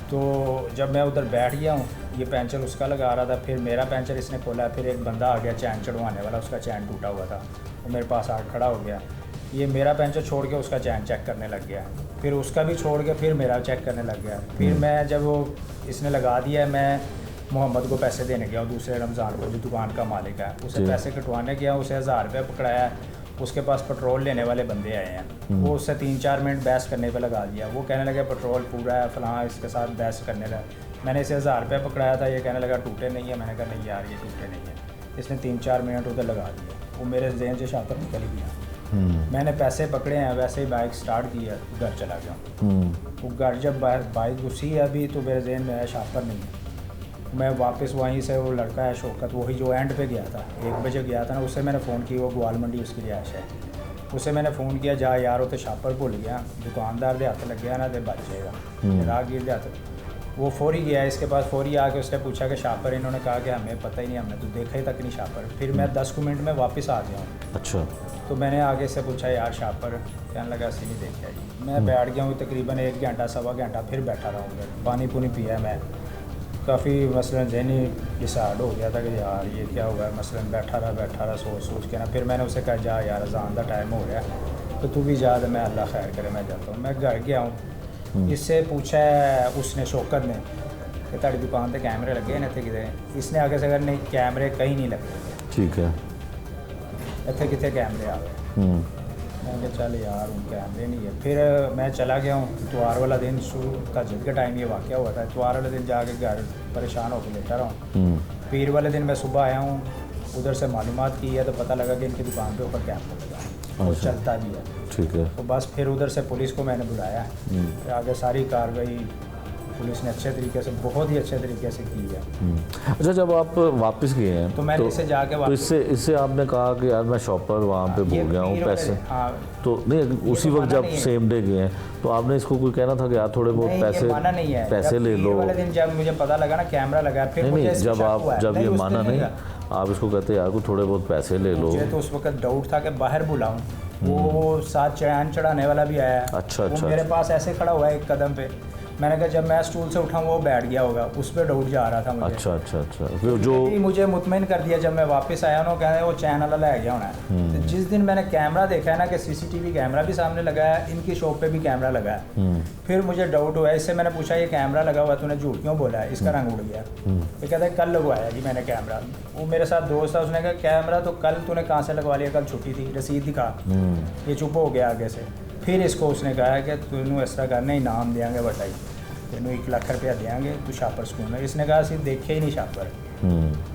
Speaker 6: तो जब मैं उधर बैठ गया हूँ, ये पेंचर उसका लगा रहा था, फिर मेरा पेंचर इसने खोला, फिर एक बंदा आ गया चैन चढ़वाने वाला, उसका चैन टूटा हुआ था, वो मेरे पास आकर खड़ा हो गया। ये मेरा पेंचर छोड़ के उसका चैन चेक करने लग गया, फिर उसका भी छोड़ के फिर मेरा चेक करने लग गया। फिर मैं जब वो इसने लगा दिया, मैं मोहम्मद को पैसे देने गया, दूसरे रमज़ान को, जो दुकान का मालिक है, उसे
Speaker 1: जी।
Speaker 6: पैसे कटवाने गया, उसे 1000 रुपये पकड़ाया। उसके पास पेट्रोल लेने वाले बंदे आए हैं, वो उससे 3-4 मिनट बहस करने पे लगा दिया। वो कहने लगे पेट्रोल पूरा है फलां, इसके साथ बहस करने लगा। मैंने इसे 1000 रुपये पकड़ाया था, ये कहने लगा टूटे नहीं है। मैंने कहा नहीं यार ये टूटे नहीं है। इसने 3-4 मिनट उधर लगा दिया, वो मेरे जहन से शातर निकल गया। मैंने पैसे पकड़े हैं, वैसे ही बाइक स्टार्ट की है, घर चला गया। वो घर जब बाइक घुसी है अभी, तो मेरे जहन में आया शापर नहीं है। मैं वापस वहीं से, वो लड़का है शौकत, वही जो एंड पे गया था, 1 बजे गया था ना, उससे मैंने फ़ोन की, वो ग्वाल मंडी उसकी रिहाइश है, उसे मैंने फ़ोन किया, जा यार वो तो शापर भूल गया, दुकानदार दे हाथ लग गया ना, तो बच जाएगा, राहगीर दे हाथ। वो फौरी गया इसके पास, फौरी आके उसने पूछा कि शापर, इन्होंने कहा कि हमें पता ही नहीं, हमने तो देखा ही तक नहीं शापर। फिर मैं 10 मिनट में वापस आ गया हूँ।
Speaker 1: अच्छा,
Speaker 6: तो मैंने आगे से पूछा यार शापर, कहने लगा ऐसे नहीं देखा जी। मैं बैठ गया हूँ तकरीबन 1 घंटा 1.25 घंटा, फिर बैठा रहा हूँ, पानी पूनी पिया मैं, काफ़ी मसलन जहनी डिसाइड हो गया था कि यार ये क्या हुआ है। मसलन बैठा रहा सोच के ना, फिर मैंने उसे कहा जा यार अज़ान का टाइम हो गया, तो तू भी जा, मैं अल्लाह खैर करे मैं जाता हूँ। मैं घर गया हूँ, इससे पूछा है उसने, शौकत ने, कि ताड़ी दुकान पे कैमरे लगे ने इतने कितने। इसने आगे से अगर नहीं कैमरे कहीं नहीं लगे,
Speaker 1: ठीक है,
Speaker 6: इतने कितने कैमरे आ गए। मैंने कहा चल यार उन कैमरे नहीं है। फिर मैं चला गया हूँ, इतवार वाला दिन तहज्जुद के टाइम ये वाक़या हुआ था। इतवार वाले दिन जाके घर परेशान होकर लेटा रहा हूँ। पीर वाले दिन मैं सुबह आया हूँ, उधर से मालूमात की है, तो पता लगा कि इनकी दुकान पे ऊपर कैमरा लगा, वो चलता भी है।
Speaker 1: ठीक है,
Speaker 6: तो बस फिर उधर से पुलिस को मैंने बुलाया, फिर आगे सारी कार्रवाई पुलिस ने अच्छे तरीके से, बहुत ही अच्छे तरीके से की है।
Speaker 1: अच्छा, जब आप वापस गए हैं
Speaker 6: तो मैंने इसे जाके
Speaker 1: तो
Speaker 6: वापस,
Speaker 1: इससे आपने कहा कि यार मैं शॉपर वहाँ पे
Speaker 6: ये
Speaker 1: भूल गया हूँ
Speaker 6: पीर वाले-
Speaker 1: पैसे,
Speaker 6: हाँ,
Speaker 1: तो नहीं उसी
Speaker 6: तो
Speaker 1: वक्त
Speaker 6: माना
Speaker 1: जब
Speaker 6: नहीं है।
Speaker 1: सेम डे गए हैं, तो आपने इसको कोई कहना था कि यार थोड़े बहुत
Speaker 6: नहीं,
Speaker 1: पैसे
Speaker 6: ये माना नहीं है।
Speaker 1: पैसे
Speaker 6: जब
Speaker 1: ले
Speaker 6: पीर
Speaker 1: लो।
Speaker 6: वाले दिन जब मुझे पता लगा ना कैमरा लगा, फिर
Speaker 1: नहीं
Speaker 6: मुझे
Speaker 1: नहीं,
Speaker 6: इससे
Speaker 1: जब
Speaker 6: शक
Speaker 1: आप
Speaker 6: हुआ।
Speaker 1: जब ये
Speaker 6: उस
Speaker 1: माना
Speaker 6: दिन
Speaker 1: नहीं,
Speaker 6: लगा।
Speaker 1: आप इसको कहते यार को थोड़े बहुत पैसे ले लो।
Speaker 6: मुझे तो उस वक्त डाउट था कि बाहर बुलाऊं, वो साथ चैन चढ़ाने वाला भी आया।
Speaker 1: अच्छा,
Speaker 6: वो
Speaker 1: अच्छा,
Speaker 6: मेरे
Speaker 1: अच्छा।
Speaker 6: पास ऐसे खड़ा हुआ है 1 कदम पे। मैंने कहा जब मैं स्टूल से उठा वो बैठ गया होगा, उस पर डाउट जा रहा था मुझे।
Speaker 1: अच्छा अच्छा अच्छा, फिर जो
Speaker 6: यही मुझे मुतमिन कर दिया जब मैं वापस आया ना, कह रहे वो चैन वाला ले गया होना है। तो जिस दिन मैंने कैमरा देखा है ना कि सीसीटीवी कैमरा भी सामने लगा है, इनकी शॉप पे भी कैमरा लगा है, फिर मुझे डाउट हुआ। इससे मैंने पूछा ये कैमरा लगा हुआ तूने झूठ क्यों बोला है, इसका रंग उड़ गया। ये कहता है कल लगवाया जी मैंने कैमरा। वो मेरे साथ दोस्त था, उसने कहा कैमरा तो कल तूने कहाँ से लगवा लिया, कल छुट्टी थी, रसीद दिखा। ये चुप हो गया आगे से। फिर इसको उसने कहा कि तूने इस तरह करना, इनाम देंगे बटाई, तेनों 1 लाख रुपया देंगे, तू शापर स्कूल में। इसने कहा सिर्फ देखे ही नहीं शापर।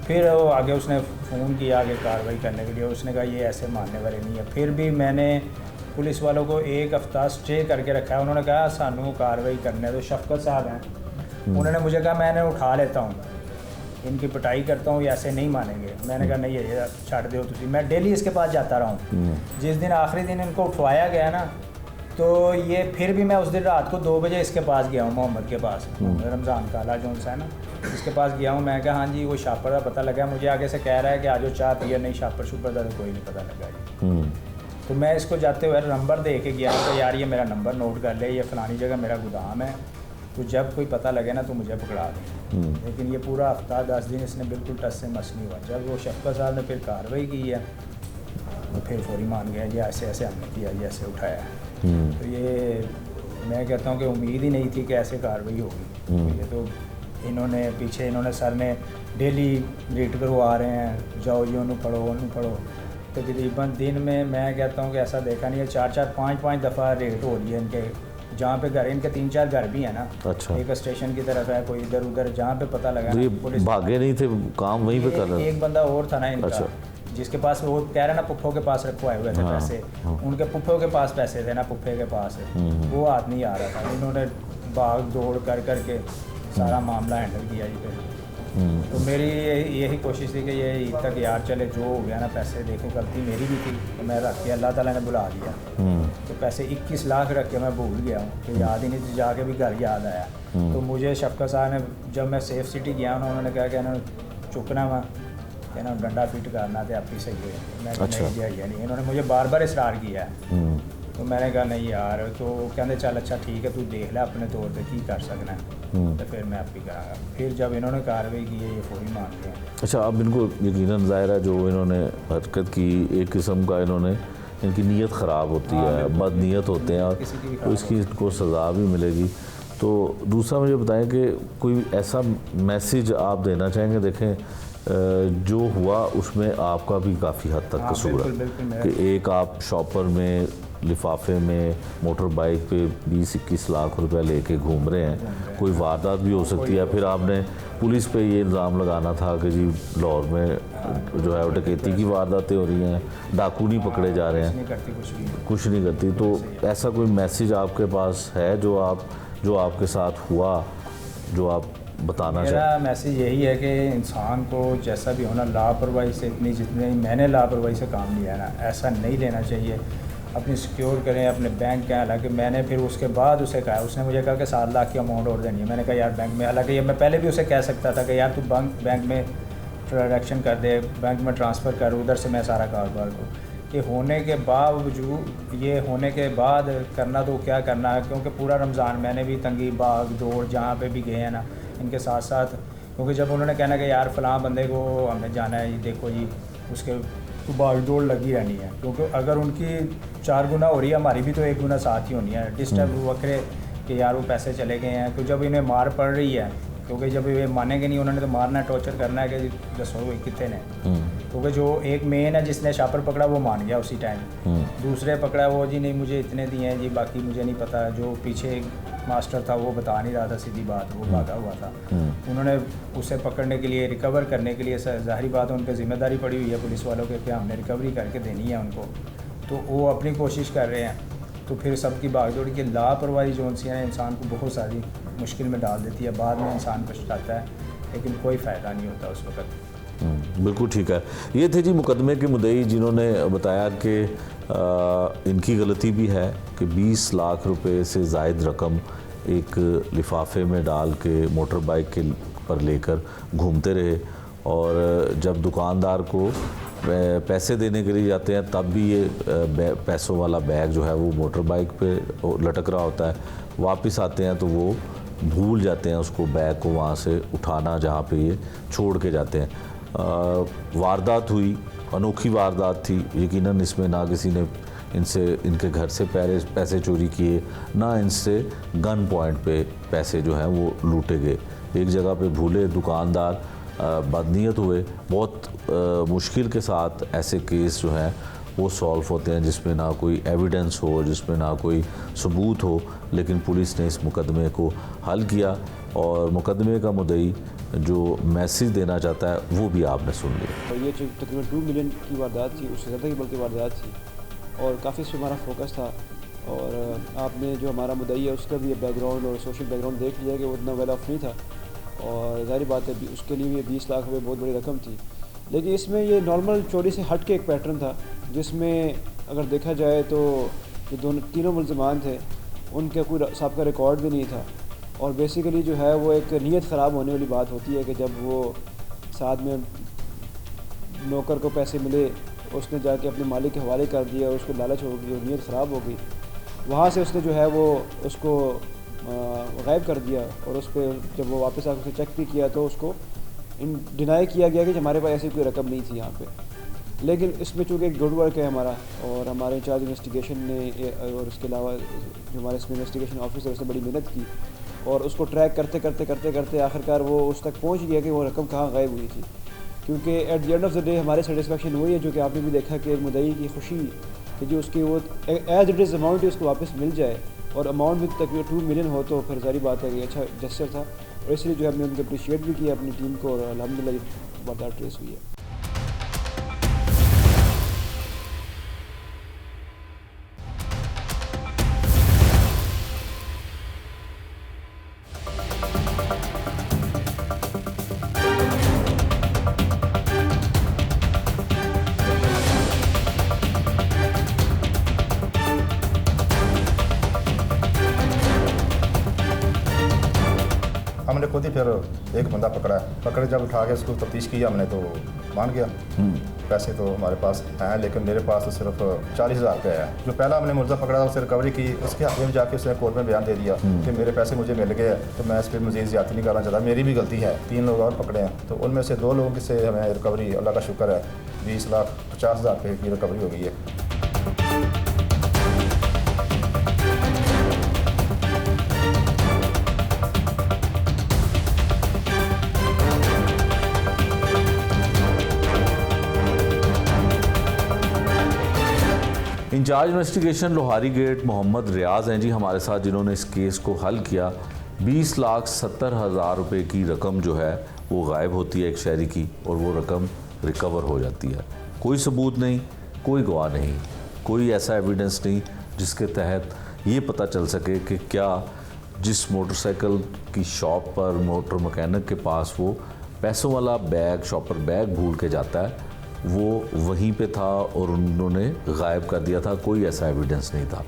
Speaker 6: फिर वो आगे उसने फ़ोन किया आगे कार्रवाई करने के लिए, उसने कहा ये ऐसे मानने वाले नहीं है। फिर भी मैंने पुलिस वालों को 1 हफ्ता स्टे करके रखा है। उन्होंने कहा सानू कार्रवाई करने तो शफकत साहब हैं, उन्होंने मुझे कहा मैंने उठा लेता हूँ, इनकी पिटाई करता हूँ, ये ऐसे नहीं मानेंगे। मैंने कहा नहीं ये छाड़ दो तुझे। मैं डेली इसके पास जाता रहा हूँ। जिस दिन आखिरी दिन इनको उठवाया गया ना, तो ये फिर भी मैं उस दिन रात को 2 बजे इसके पास गया हूँ, मोहम्मद के पास, रमज़ान काला जो है ना, इसके पास गया हूँ। मैं कहा हाँ जी वो शापर का पता लगा। मुझे आगे से कह रहा है कि आज वो चाय पिया, नहीं शापर शुपर का तो कोई नहीं पता लगा जी। तो मैं इसको जाते हुए नंबर दे के गया तो यार ये मेरा नंबर नोट कर ले, ये फ़लानी जगह मेरा गोदाम है, तो जब कोई पता लगे ना तो मुझे पकड़ा दे। लेकिन ये पूरा हफ्ता 10 दिन इसने बिल्कुल टच से मस नहीं हुआ। जब वो शफकत साहब ने फिर कार्रवाई की है तो फिर फौरी मान गया, ये ऐसे ऐसे हमने किया, ये ऐसे उठाया। तो ये मैं कहता हूँ कि उम्मीद ही नहीं थी कि ऐसे कार्रवाई होगी। ये तो इन्होंने सर ने डेली रीड करवा रहे हैं, जाओ ये उन्होंने पढ़ो। तो तकरीबन दिन में मैं कहता हूँ कि ऐसा देखा नहीं है, 4-4 5-5 दफ़ा रेट हो रही है इनके, जहाँ पे घर इनके 3-4 घर भी है ना।
Speaker 1: अच्छा।
Speaker 6: एक स्टेशन की तरफ है, कोई इधर उधर, जहाँ पे पता लगा
Speaker 1: तो ये
Speaker 6: पुलिस
Speaker 1: भागे नहीं थे, काम वहीं पे कर रहे थे।
Speaker 6: एक बंदा और था ना इनका,
Speaker 1: अच्छा।
Speaker 6: जिसके पास वो कह रहे ना पुप्पो के पास रखवाए हुए थे पैसे, उनके पुप्पो के पास पैसे थे ना, पुप्पे के पास, वो आदमी आ रहा था। इन्होंने भाग दौड़ कर करके सारा मामला हैंडल किया जी। फिर तो मेरी यही कोशिश थी कि ये ईद तक यार चले, जो हो गया ना पैसे देखे, गलती मेरी भी थी तो मैं रख के अल्लाह ताला ने बुला दिया। तो पैसे 21 लाख रख के मैं भूल गया हूँ कि याद ही नहीं, तो जाके भी घर याद आया। तो मुझे शफकत साहब ने, जब मैं सेफ सिटी गया उन्होंने कहा कि ना चुकना वा कहना डंडा फिट करना तो आप ही सही है। मैं
Speaker 1: अच्छा।
Speaker 6: नहीं दिया नहीं, इन्होंने मुझे बार बार इसरार किया है। तो मैंने कहा नहीं यार, तो कहते चल अच्छा ठीक है तू देख ले अपने तौर पे की कर सकना है। तो फिर मैं आप ही कराँगा। फिर जब इन्होंने कार्रवाई की है ये फौरी मान गए।
Speaker 1: अच्छा, अब इनको यकीनन ज़ाहिर है जो इन्होंने हरकत की, एक किस्म का इन्होंने, इनकी नीयत ख़राब होती है, बदनीयत होते हैं, और
Speaker 6: किसी की भी
Speaker 1: तो इसकी इनको सज़ा भी मिलेगी। तो दूसरा मुझे बताएं कि कोई ऐसा मैसेज आप देना चाहेंगे, देखें जो हुआ उसमें आपका भी काफ़ी हद तक कसूर
Speaker 6: बिल्कुल,
Speaker 1: है
Speaker 6: बिल्कुल, मेरा-
Speaker 1: कि एक आप शॉपर में लिफाफे में मोटर बाइक पे 20-21 लाख रुपए लेके घूम रहे हैं, कोई वारदात भी हो सकती है। फिर आपने पुलिस पे ये इल्ज़ाम लगाना था कि जी लाहौर में जो है वो डकैती की वारदातें हो रही हैं, डाकू नहीं पकड़े जा रहे हैं,
Speaker 6: नहीं करती
Speaker 1: कुछ नहीं करती। तो ऐसा कोई मैसेज आपके पास है जो आपके साथ हुआ, जो आप बताना
Speaker 6: मेरा
Speaker 1: चाहें?
Speaker 6: मैसेज यही है कि इंसान को जैसा भी होना, लापरवाही से, इतनी जितनी मैंने लापरवाही से काम लिया है ना, ऐसा नहीं लेना चाहिए। अपनी सिक्योर करें अपने बैंक के। हालांकि मैंने फिर उसके बाद उसे कहा, उसने मुझे कहा कि 7 लाख की अमाउंट और देनी है। मैंने कहा यार बैंक में, हालांकि ये मैं पहले भी उसे कह सकता था कि यार तू बैंक में ट्रांजैक्शन कर दे, बैंक में ट्रांसफ़र कर, उधर से मैं सारा कारोबार करूँ। ये होने के बावजूद, ये होने के बाद करना तो क्या करना है, क्योंकि पूरा रमज़ान मैंने भी तंगी भाग दौड़ जहाँ पे भी गए हैं ना इनके साथ साथ। क्योंकि जब उन्होंने कहना कि यार फ़लाँ बंदे को हमने जाना है, ये देखो जी उसके तो भाग दौड़ लगी रहनी है। क्योंकि अगर उनकी 4 गुना हो रही है, हमारी भी तो 1 गुना साथ ही होनी है। डिस्टर्ब वक्रे कि यार वो पैसे चले गए हैं, तो जब इन्हें मार पड़ रही है, क्योंकि जब ये मानेंगे नहीं, उन्होंने तो मारना, टॉर्चर करना है कि दसो कितने ने। क्योंकि जो एक मेन है जिसने शापर पकड़ा वो मान गया उसी टाइम, दूसरे पकड़ा वो जी नहीं मुझे इतने दिए हैं जी, बाकी मुझे नहीं पता। जो पीछे मास्टर था वो बता नहीं रहा था, सीधी बात, वो भागा हुआ था। उन्होंने उसे पकड़ने के लिए, रिकवर करने के लिए, ज़ाहिरी बात है उन पर जिम्मेदारी पड़ी हुई है पुलिस वालों के कि हमने रिकवरी करके देनी है उनको, तो वो अपनी कोशिश कर रहे हैं। तो फिर सबकी भागदौड़ की लापरवाही जो उनसे है इंसान को बहुत सारी मुश्किल में डाल देती है। बाद में इंसान पछताता है, लेकिन कोई फ़ायदा नहीं होता उस वक्त।
Speaker 1: बिल्कुल ठीक है। ये थे जी मुकदमे के मुद्दई जिन्होंने बताया कि इनकी गलती भी है कि 20 लाख रुपए से ज़ायद रकम एक लिफाफे में डाल के मोटर बाइक के पर लेकर घूमते रहे, और जब दुकानदार को पैसे देने के लिए जाते हैं तब भी ये पैसों वाला बैग जो है वो मोटर बाइक पे लटक रहा होता है। वापस आते हैं तो वो भूल जाते हैं उसको, बैग को वहाँ से उठाना जहाँ पे ये छोड़ के जाते हैं। वारदात हुई, अनोखी वारदात थी। यकीनन इसमें ना किसी ने इनके घर से पैसे चोरी किए, ना इनसे गन पॉइंट पे पैसे जो हैं वो लूटे गए। एक जगह पे भूले दुकानदार बदनीयत हुए। बहुत मुश्किल के साथ ऐसे केस जो हैं वो सॉल्व होते हैं जिसमें ना कोई एविडेंस हो, जिसमें ना कोई सबूत हो, लेकिन पुलिस ने इस मुकदमे को हल किया और मुकदमे का मुद्दई जो मैसेज देना चाहता है वो भी आपने सुन लिया।
Speaker 7: और ये जो तकरीबन 2 मिलियन की वारदात थी, उससे ज़्यादा की बल्कि वारदात थी, और काफ़ी इस पर हमारा फोकस था। और आपने जो हमारा मुद्दई है उसका भी बैकग्राउंड और सोशल बैकग्राउंड देख लिया कि वो इतना वेल ऑफ नहीं था, और ज़ाहिर बात है उसके लिए भी 20 लाख रुपये बहुत बड़ी रकम थी। लेकिन इसमें ये नॉर्मल चोरी से हट के एक पैटर्न था, जिसमें अगर देखा जाए तो जो तीनों मुल्ज़िमान थे उनका कोई सबका रिकॉर्ड भी नहीं था। और बेसिकली जो है वो एक नीयत ख़राब होने वाली बात होती है कि जब वो साथ में नौकर को पैसे मिले, उसने जाके अपने मालिक के हवाले कर दिया, उसको लालच हो गई और नीयत ख़राब हो गई, वहाँ से उसने जो है वो उसको गायब कर दिया। और उस पर जब वो वापस आकर उसे चेक भी किया तो उसको डिनाई किया गया कि हमारे पास ऐसी कोई रकम नहीं थी यहाँ पे। लेकिन इसमें चूँकि एक गुड वर्क है हमारा, और हमारे इंचार्ज इन्वेस्टिगेशन ने और उसके अलावा जो हमारे इसमें इन्वेस्टिगेशन ऑफिसर उसने बड़ी मेहनत की, और उसको ट्रैक करते करते करते करते आखिरकार वो उस तक पहुँच गया कि वो रकम कहाँ गायब हुई थी। क्योंकि at the end of the day हमारी सेटिस्फेक्शन हुई है, जो कि आपने भी देखा कि मुद्दई की खुशी कि जो उसकी वो एज इट इज़ अमाउंट उसको वापस मिल जाए, और अमाउंट भी तकरीबन 2 मिलियन हो तो फिर सारी बात है कि अच्छा जेस्चर था। और इसलिए जो हमने उनको अप्रिशिएट भी किया अपनी टीम को, और अल्हम्दुलिल्लाह वारदात ट्रेस हुई है।
Speaker 4: फिर एक बंदा पकड़े जब उठा के उसको तफ्तीश की हमने तो मान गया। पैसे तो हमारे पास हैं लेकिन मेरे पास तो सिर्फ 40,000 रुपये है। जो पहला हमने मुलज़म पकड़ा था उससे रिकवरी की, उसके हक़ में जाके उसने कोर्ट में बयान दे दिया कि मेरे पैसे मुझे मिल गए हैं, तो मैं इस पर मज़ीद ज़्यादती नहीं करना चाहता, मेरी भी गलती है। 3 लोग और पकड़े हैं तो उनमें से 2 लोगों से हमें रिकवरी, अल्लाह का शुक्र है, 20,50,000 रुपये की रिकवरी हो गई है।
Speaker 1: Incharge investigation Lohari gate Mohammad Riyaz हैं जी हमारे साथ, जिन्होंने इस केस को हल किया। 20,70,000 रुपये की रकम जो है वो गायब होती है एक शहरी की, और वो रकम रिकवर हो जाती है। कोई सबूत नहीं, कोई गवाह नहीं, कोई ऐसा एविडेंस नहीं जिसके तहत ये पता चल सके कि क्या जिस मोटरसाइकिल की शॉप पर मोटर मैकेनिक के पास वो पैसों वाला बैग, शॉपर बैग भूल के जाता है, वो वहीं पे था और उन्होंने गायब कर दिया था। कोई ऐसा एविडेंस नहीं था।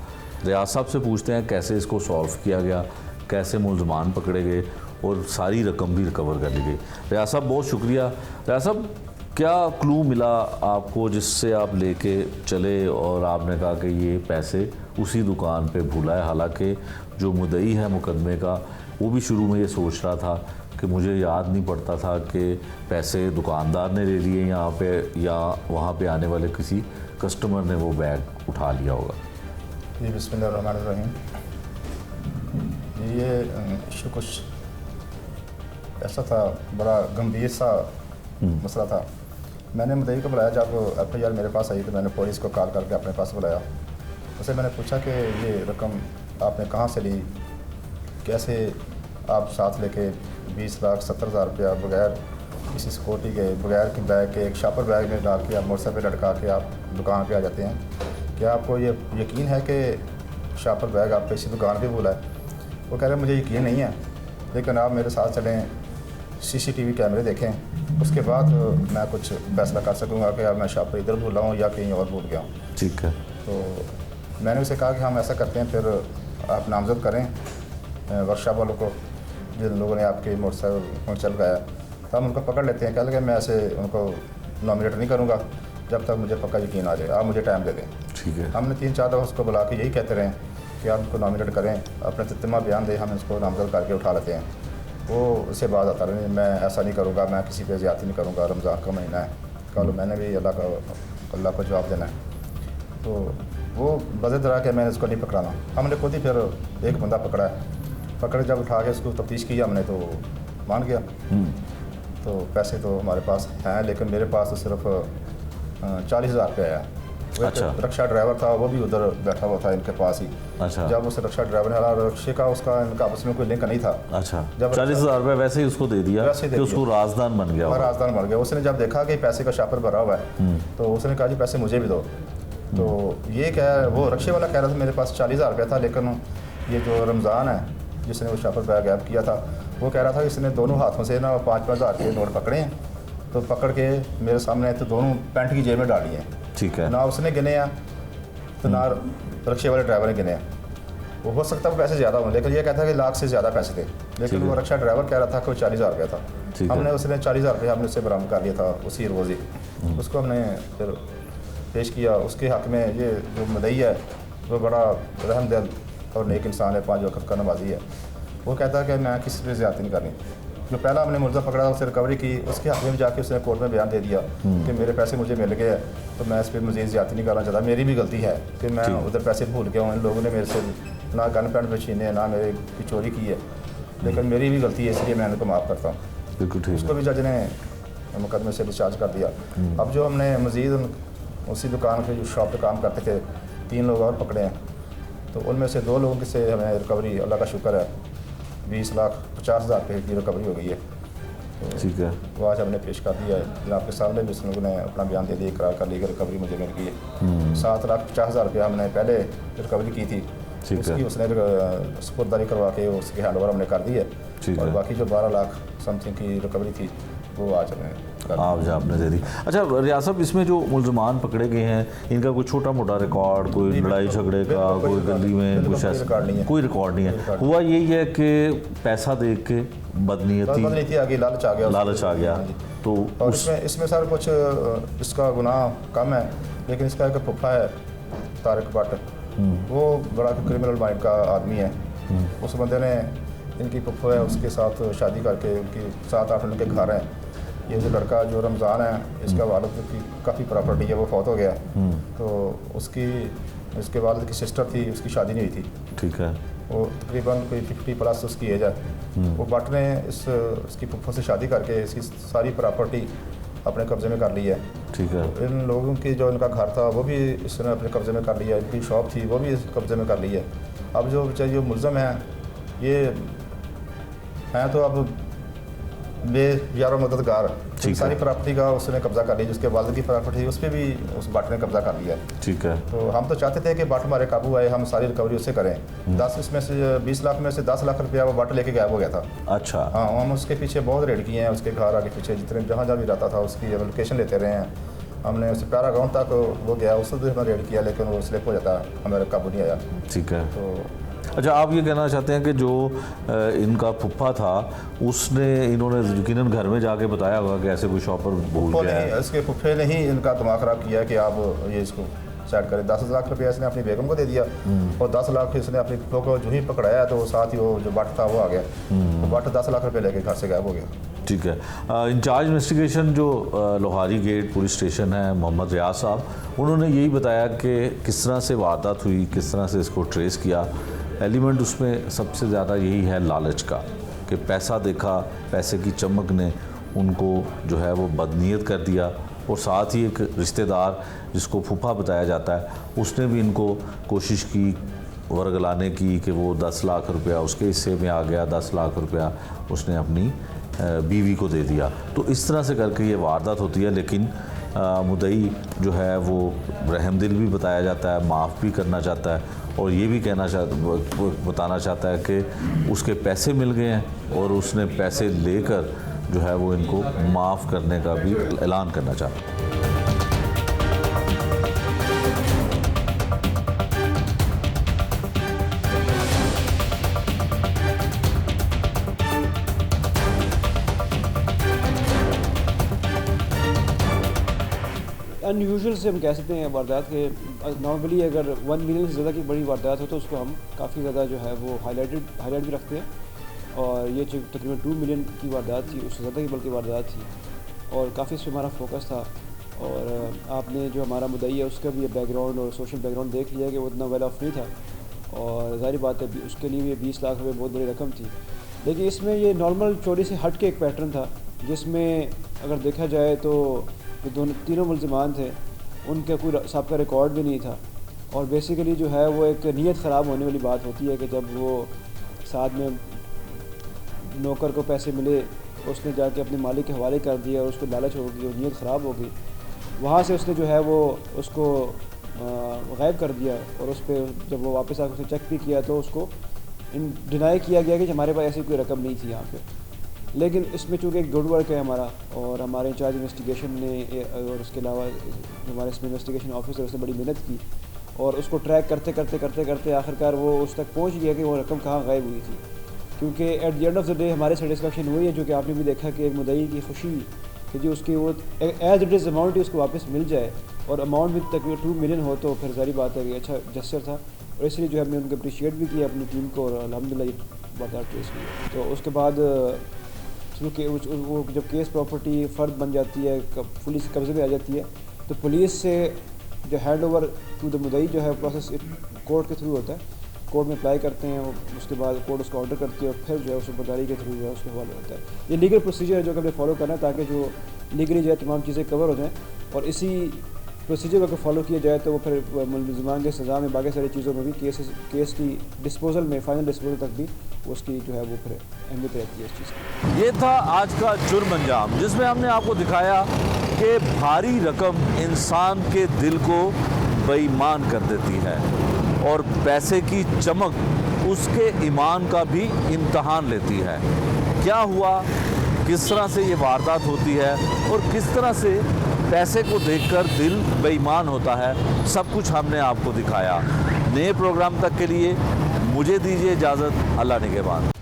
Speaker 1: रियाज साहब से पूछते हैं कैसे इसको सॉल्व किया गया, कैसे मुलजमान पकड़े गए और सारी रकम भी रिकवर कर ली गई। रियाज साहब बहुत शुक्रिया। रियाज साहब, क्या क्लू मिला आपको जिससे आप लेके चले और आपने कहा कि ये पैसे उसी दुकान पे भूला है, हालांकि जो मुद्दई है मुकदमे का वो भी शुरू में ये सोच रहा था कि मुझे याद नहीं पड़ता था कि पैसे दुकानदार ने ले लिए यहाँ पे या वहाँ पे आने वाले किसी कस्टमर ने वो बैग उठा लिया होगा।
Speaker 4: जी बिस्मिल्लाहिर्रहमानिर्रहीम। ये इशू कुछ ऐसा था, बड़ा गंभीर सा मसला था। मैंने मुद्दई को बुलाया, जब FIR मेरे पास आई तो मैंने पुलिस को कॉल करके अपने पास बुलाया। उससे मैंने पूछा कि ये रकम आपने कहाँ से ली, कैसे आप साथ लेके 20,70,000 रुपया बगैर किसी सिक्योरिटी के, बगैर कि बैग के, एक शॉपर बैग में डाल के आप मोटरसाइकिल पे लटका के आप दुकान पे आ जाते हैं। क्या आपको ये यकीन है कि शॉपर बैग आपको इसी दुकान पे भूला है? वो कह रहे मुझे यकीन नहीं है, लेकिन आप मेरे साथ चलें, CCTV कैमरे देखें, उसके बाद मैं कुछ फैसला कर सकूँगा कि अब मैं शॉपर इधर भूला हूँ या कहीं और भूल गया हूँ।
Speaker 1: ठीक है।
Speaker 4: तो मैंने उसे कहा कि हम ऐसा करते हैं, फिर आप नामजद करें वर्कशॉप वालों को, जिन लोगों ने आपके मोटरसाइकिल चल गया, तो हम उनको पकड़ लेते हैं। कह लगे मैं ऐसे उनको नॉमिनेट नहीं करूँगा जब तक मुझे पक्का यकीन आ जाए, आप मुझे टाइम दे दें।
Speaker 1: ठीक है।
Speaker 4: हमने 3-4 दफ़ा उसको बुला के यही कहते रहे कि आप उनको नॉमिनेट करें, अपने तित्मा बयान दें, हम इसको नामजद करके उठा लेते हैं। वो उससे बाद आता रहे, मैं ऐसा नहीं करूँगा, मैं किसी पे ज़्यादती नहीं करूँगा, रमज़ान का महीना है, कल मैंने भी अल्लाह को जवाब देना है। तो वो बज़द रहा कि मैंने इसको नहीं पकड़ाना। हमने खुद ही फिर एक बंदा पकड़े जब उठा के उसको तफ्तीश की हमने तो मान गया। तो पैसे तो हमारे पास हैं लेकिन मेरे पास तो सिर्फ 40,000 रुपये है। वो एक
Speaker 1: अच्छा।
Speaker 4: रक्षा ड्राइवर था, वो भी उधर बैठा हुआ था इनके पास ही।
Speaker 1: अच्छा।
Speaker 4: जब उस रक्षा ड्राइवर ने रक्षे का उसका इनका आपस में कोई लिंक नहीं था।
Speaker 1: अच्छा।
Speaker 4: जब
Speaker 1: 40,000 रुपये वैसे ही उसको दे दिया
Speaker 4: वैसे ही दे
Speaker 1: कि उसको राजदान बन गया
Speaker 4: और
Speaker 1: होगा।
Speaker 4: राजदान बन गया। उसने जब देखा कि पैसे का शापर भरा हुआ है तो उसने कहा जी पैसे मुझे भी दो। तो ये क्या, वो रक्षे वाला कह रहा था मेरे पास 40,000 रुपये था, लेकिन ये जो रमज़ान है जिसने वो शापर बैग गायब किया था, वो कह रहा था इसने दोनों हाथों से ना 5-5 हज़ार के नोट पकड़े हैं, तो पकड़ के मेरे सामने तो दोनों पैंट की जेब में डाली हैं।
Speaker 1: ठीक है।
Speaker 4: ना उसने गिने हैं तो ना रक्षे वाले ड्राइवर ने गिने हैं। वो हो सकता है पैसे ज़्यादा हों, लेकिन ये कहता है कि लाख से ज़्यादा पैसे थे, लेकिन वो रक्षा ड्राइवर कह रहा था कि 40,000 रुपया था। हमने उसने 40,000 रुपये हमने उससे बरामद कर लिया था उसी रोज़ ही। उसको हमने फिर पेश किया। उसके हक़ में ये जो मुद्दई है वो बड़ा रहमदिल और नेक इंसान है, 5 वक्त का नमाजी है। वो कहता है कि मैं किसी पे ज़्यादती नहीं करनी। जो पहला हमने मुलज़म पकड़ा उससे रिकवरी की, उसके हक़ में जाके उसने कोर्ट में बयान दे दिया कि मेरे पैसे मुझे मिल गए हैं, तो मैं इस पर मज़ीद ज़्यादती नहीं करना चाहता, मेरी भी गलती है कि मैं उधर पैसे भूल गया हूँ। इन लोगों ने मेरे से ना गन पैंट में छीने, ना मेरे की चोरी की है, लेकिन मेरी भी गलती है, इसलिए मैं इनको माफ़ करता हूँ।
Speaker 1: बिल्कुल ठीक।
Speaker 4: उसको भी जज ने मुकदमे से डिस्चार्ज कर दिया। अब जो हमने मज़ीद उसी दुकान पे जो शॉप पे काम करते थे 3 लोग और पकड़े हैं, तो उनमें से 2 लोगों से हमें रिकवरी, अल्लाह का शुक्र है, 20,50,000 रुपये की रिकवरी हो गई है। तो
Speaker 1: ठीक है।
Speaker 4: वो आज हमने पेश कर दिया है। आपके सामने भी उस लोगों ने अपना बयान दे दिया, इकरार कर लिया कि रिकवरी मुझे मिल गई है। 7,50,000 रुपया हमने पहले रिकवरी की थी, उसकी उसने सपुर्दारी करवा के उसकी हैंड ओवर हमने कर दी है, और बाकी जो 12 लाख समथिंग की रिकवरी थी वो आज हमें
Speaker 1: आप आपने दे दी। अच्छा रियाज साहब, इसमें जो मुल्ज़मान पकड़े गए हैं इनका कोई छोटा मोटा रिकॉर्ड, कोई
Speaker 4: नहीं,
Speaker 1: लड़ाई
Speaker 4: बिल्कुल,
Speaker 1: झगड़े का,
Speaker 4: बिल्कुल कोई
Speaker 1: कोई गली में
Speaker 4: बिल्कुल
Speaker 1: कुछ
Speaker 4: कोई
Speaker 1: ऐसा
Speaker 4: रिकॉर्ड नहीं है।
Speaker 1: कोई रिकॉर्ड नहीं है। हुआ यही है कि पैसा देख के बदनीयती
Speaker 4: बदनीयती आ गई, लालच आ गया उसको।
Speaker 1: लालच आ गया,
Speaker 4: हाँ जी।
Speaker 1: तो
Speaker 4: और
Speaker 1: उस
Speaker 4: इसमें सर कुछ इसका गुनाह कम है, लेकिन इसका एक फुफा है तारिक भट्ट, वो बड़ा क्रिमिनल माइंड का आदमी है। उस बंदे ने इनकी फुफा है उसके साथ शादी करके उनकी 7-8 उनके घर हैं। ये जो लड़का जो रमज़ान है, इसका वालिद की काफ़ी प्रॉपर्टी है, वो फौत हो गया। तो इसके वालिद की सिस्टर थी, उसकी शादी नहीं हुई थी।
Speaker 1: ठीक है।
Speaker 4: वो तकरीबन कोई 50+ उसकी एज है। वो भट्ट ने इसकी फुफा से शादी करके इसकी सारी प्रॉपर्टी अपने कब्ज़े में कर ली है।
Speaker 1: ठीक है।
Speaker 4: इन लोगों की जो इनका घर था वो भी इसने अपने कब्ज़े में कर लिया, इनकी शॉप थी वो भी इस कब्ज़े में कर ली है। अब जो बेचारे जो मुलज़म हैं ये हैं तो अब बेयारो मददगार,
Speaker 1: है।
Speaker 4: सारी प्रॉपर्टी का उसने कब्ज़ा कर लिया। जिसके वालिद की प्रॉपर्टी थी उस पर भी उस भट्ट ने कब्ज़ा कर लिया।
Speaker 1: ठीक है।
Speaker 4: तो हम तो चाहते थे कि भट्ट हमारे काबू आए, हम सारी रिकवरी उससे करें। 10 इसमें से 20 लाख में से 10 लाख रुपया वो भट्ट लेके गायब हो गया था।
Speaker 1: अच्छा।
Speaker 4: हाँ, हम उसके पीछे बहुत रेड किए हैं, उसके घर आगे पीछे जितने जहाँ भी रहता था उसकी लोकेशन लेते रहे हैं। हमने उसे प्यारा गाँव तक वो गया, उससे भी हमने रेड किया, लेकिन वो स्लिप हो जाता, हमारे काबू नहीं आया।
Speaker 1: ठीक है।
Speaker 4: तो
Speaker 1: अच्छा, आप ये कहना चाहते हैं कि जो इनका फुफ्फा था उसने इन्होंने यकीनन घर में जाके बताया होगा कि ऐसे कोई शॉपर भूल गया है।
Speaker 4: इसके फुफे ने ही इनका दिमाग ख़राब किया कि आप ये इसको सेट करें। 10 लाख रुपया इसने अपनी बेगम को दे दिया और 10 लाख इसने अपनी फुफो को जो ही पकड़ाया तो साथ ही वो जो भट्ट था वो आ गया। वो भट्ट 10 लाख रुपये लेके घर से गायब हो गया।
Speaker 1: ठीक है। इंचार्ज इन्वेस्टिगेशन जो लोहारी गेट पुलिस स्टेशन है, मोहम्मद रियाज साहब, उन्होंने यही बताया कि किस तरह से वारदात हुई, किस तरह से इसको ट्रेस किया। एलिमेंट उसमें सबसे ज़्यादा यही है लालच का, कि पैसा देखा, पैसे की चमक ने उनको जो है वो बदनीयत कर दिया। और साथ ही एक रिश्तेदार जिसको फूफा बताया जाता है उसने भी इनको कोशिश की वर्गलाने की कि वो 10 लाख रुपया उसके हिस्से में आ गया, 10 लाख रुपया उसने अपनी बीवी को दे दिया। तो इस तरह से करके ये वारदात होती है। लेकिन मुद्दई जो है वो रहमदिल भी बताया जाता है, माफ़ भी करना चाहता है और ये भी बताना चाहता है कि उसके पैसे मिल गए हैं और उसने पैसे लेकर जो है वो इनको माफ़ करने का भी ऐलान करना चाहता है।
Speaker 7: अनयूजुअल से हम कह सकते हैं वारदात के। नॉर्मली अगर 1 मिलियन से ज़्यादा की बड़ी वारदात हो तो उसको हम काफ़ी ज़्यादा जो है वो हाईलाइट भी रखते हैं। और ये जो तकरीबन 2 मिलियन की वारदात थी उससे ज़्यादा की बल्कि वारदात थी और काफ़ी इस पर हमारा फोकस था। और आपने जो हमारा मुद्दई है उसका भी बैकग्राउंड और सोशल बैकग्राउंड देख लिया कि वो इतना वेल ऑफ नहीं था और ज़ाहिर बात है उसके लिए भी 20 लाख रुपये बहुत बड़ी रकम थी। लेकिन इसमें ये नॉर्मल चोरी से हट के एक पैटर्न था जिसमें अगर देखा जाए तो जो तीनों मुल्ज़िमान थे उनका कोई सबका रिकॉर्ड भी नहीं था। और बेसिकली जो है वो एक नीयत ख़राब होने वाली बात होती है कि जब वो साथ में नौकर को पैसे मिले उसने जाके अपने मालिक के हवाले कर दिया और उसको लालच होगी और नीयत ख़राब होगी, वहाँ से उसने जो है वो उसको गायब कर दिया। और उस पर जब वो वापस आकर उसने चेक भी किया तो उसको डिनाई किया गया कि हमारे पास ऐसी कोई रकम नहीं थी यहाँ पे। लेकिन इसमें चूँकि एक गुड वर्क है हमारा और हमारे इंचार्ज इन्वेस्टिगेशन ने और उसके अलावा हमारे इसमें इन्वेस्टिगेशन ऑफिसर उसने बड़ी मेहनत की और उसको ट्रैक करते आखिरकार वो उस तक पहुँच गया कि वो रकम कहाँ गायब हुई थी। क्योंकि at the end of the day हमारी सेटिस्फेक्शन हुई है जो कि आपने भी देखा कि एक मुद्दई की खुशी कि जो उसकी वो एज इट इज़ अमाउंट ही उसको वापस मिल जाए और अमाउंट भी तकरीबन 2 मिलियन हो तो फिर सारी बात है कि अच्छा जेस्चर था। और इसलिए जो हमने उनको अप्रिशिएट भी किया अपनी टीम को और अल्हम्दुलिल्लाह ये वारदात ट्रेस हुई। तो उसके बाद चूँकि वो जब केस प्रॉपर्टी फ़र्द बन जाती है, पुलिस कब्ज़े में आ जाती है, तो पुलिस से जो हैंड ओवर टू द मुद्दई जो है प्रोसेस कोर्ट के थ्रू होता है। कोर्ट में अप्लाई करते हैं, उसके बाद कोर्ट उसको ऑर्डर करती है और फिर जो है उस बदारी के थ्रू जो है उसके हवाले होता है। ये लीगल प्रोसीजर है जो कि हमें फॉलो करना है ताकि जो लीगली जो है तमाम चीज़ें कवर हो जाएँ और इसी प्रोसीजर को अगर फॉलो किया जाए तो वो फिर मुल्ज़िमान की सज़ा में बाकी सारी चीज़ों में भी केस की डिस्पोजल में फाइनल डिस्पोजल तक भी उसकी जो है वो फिर अहमियत रहती है इस चीज़ की।
Speaker 1: ये था आज का जुर्म अंजाम जिसमें हमने आपको दिखाया कि भारी रकम इंसान के दिल को बेईमान कर देती है और पैसे की चमक उसके ईमान का भी इम्तहान लेती है। क्या हुआ, किस तरह से ये वारदात होती है और किस तरह से पैसे को देखकर दिल बेईमान होता है, सब कुछ हमने आपको दिखाया। नए प्रोग्राम तक के लिए मुझे दीजिए इजाज़त। अल्लाह निगहबान।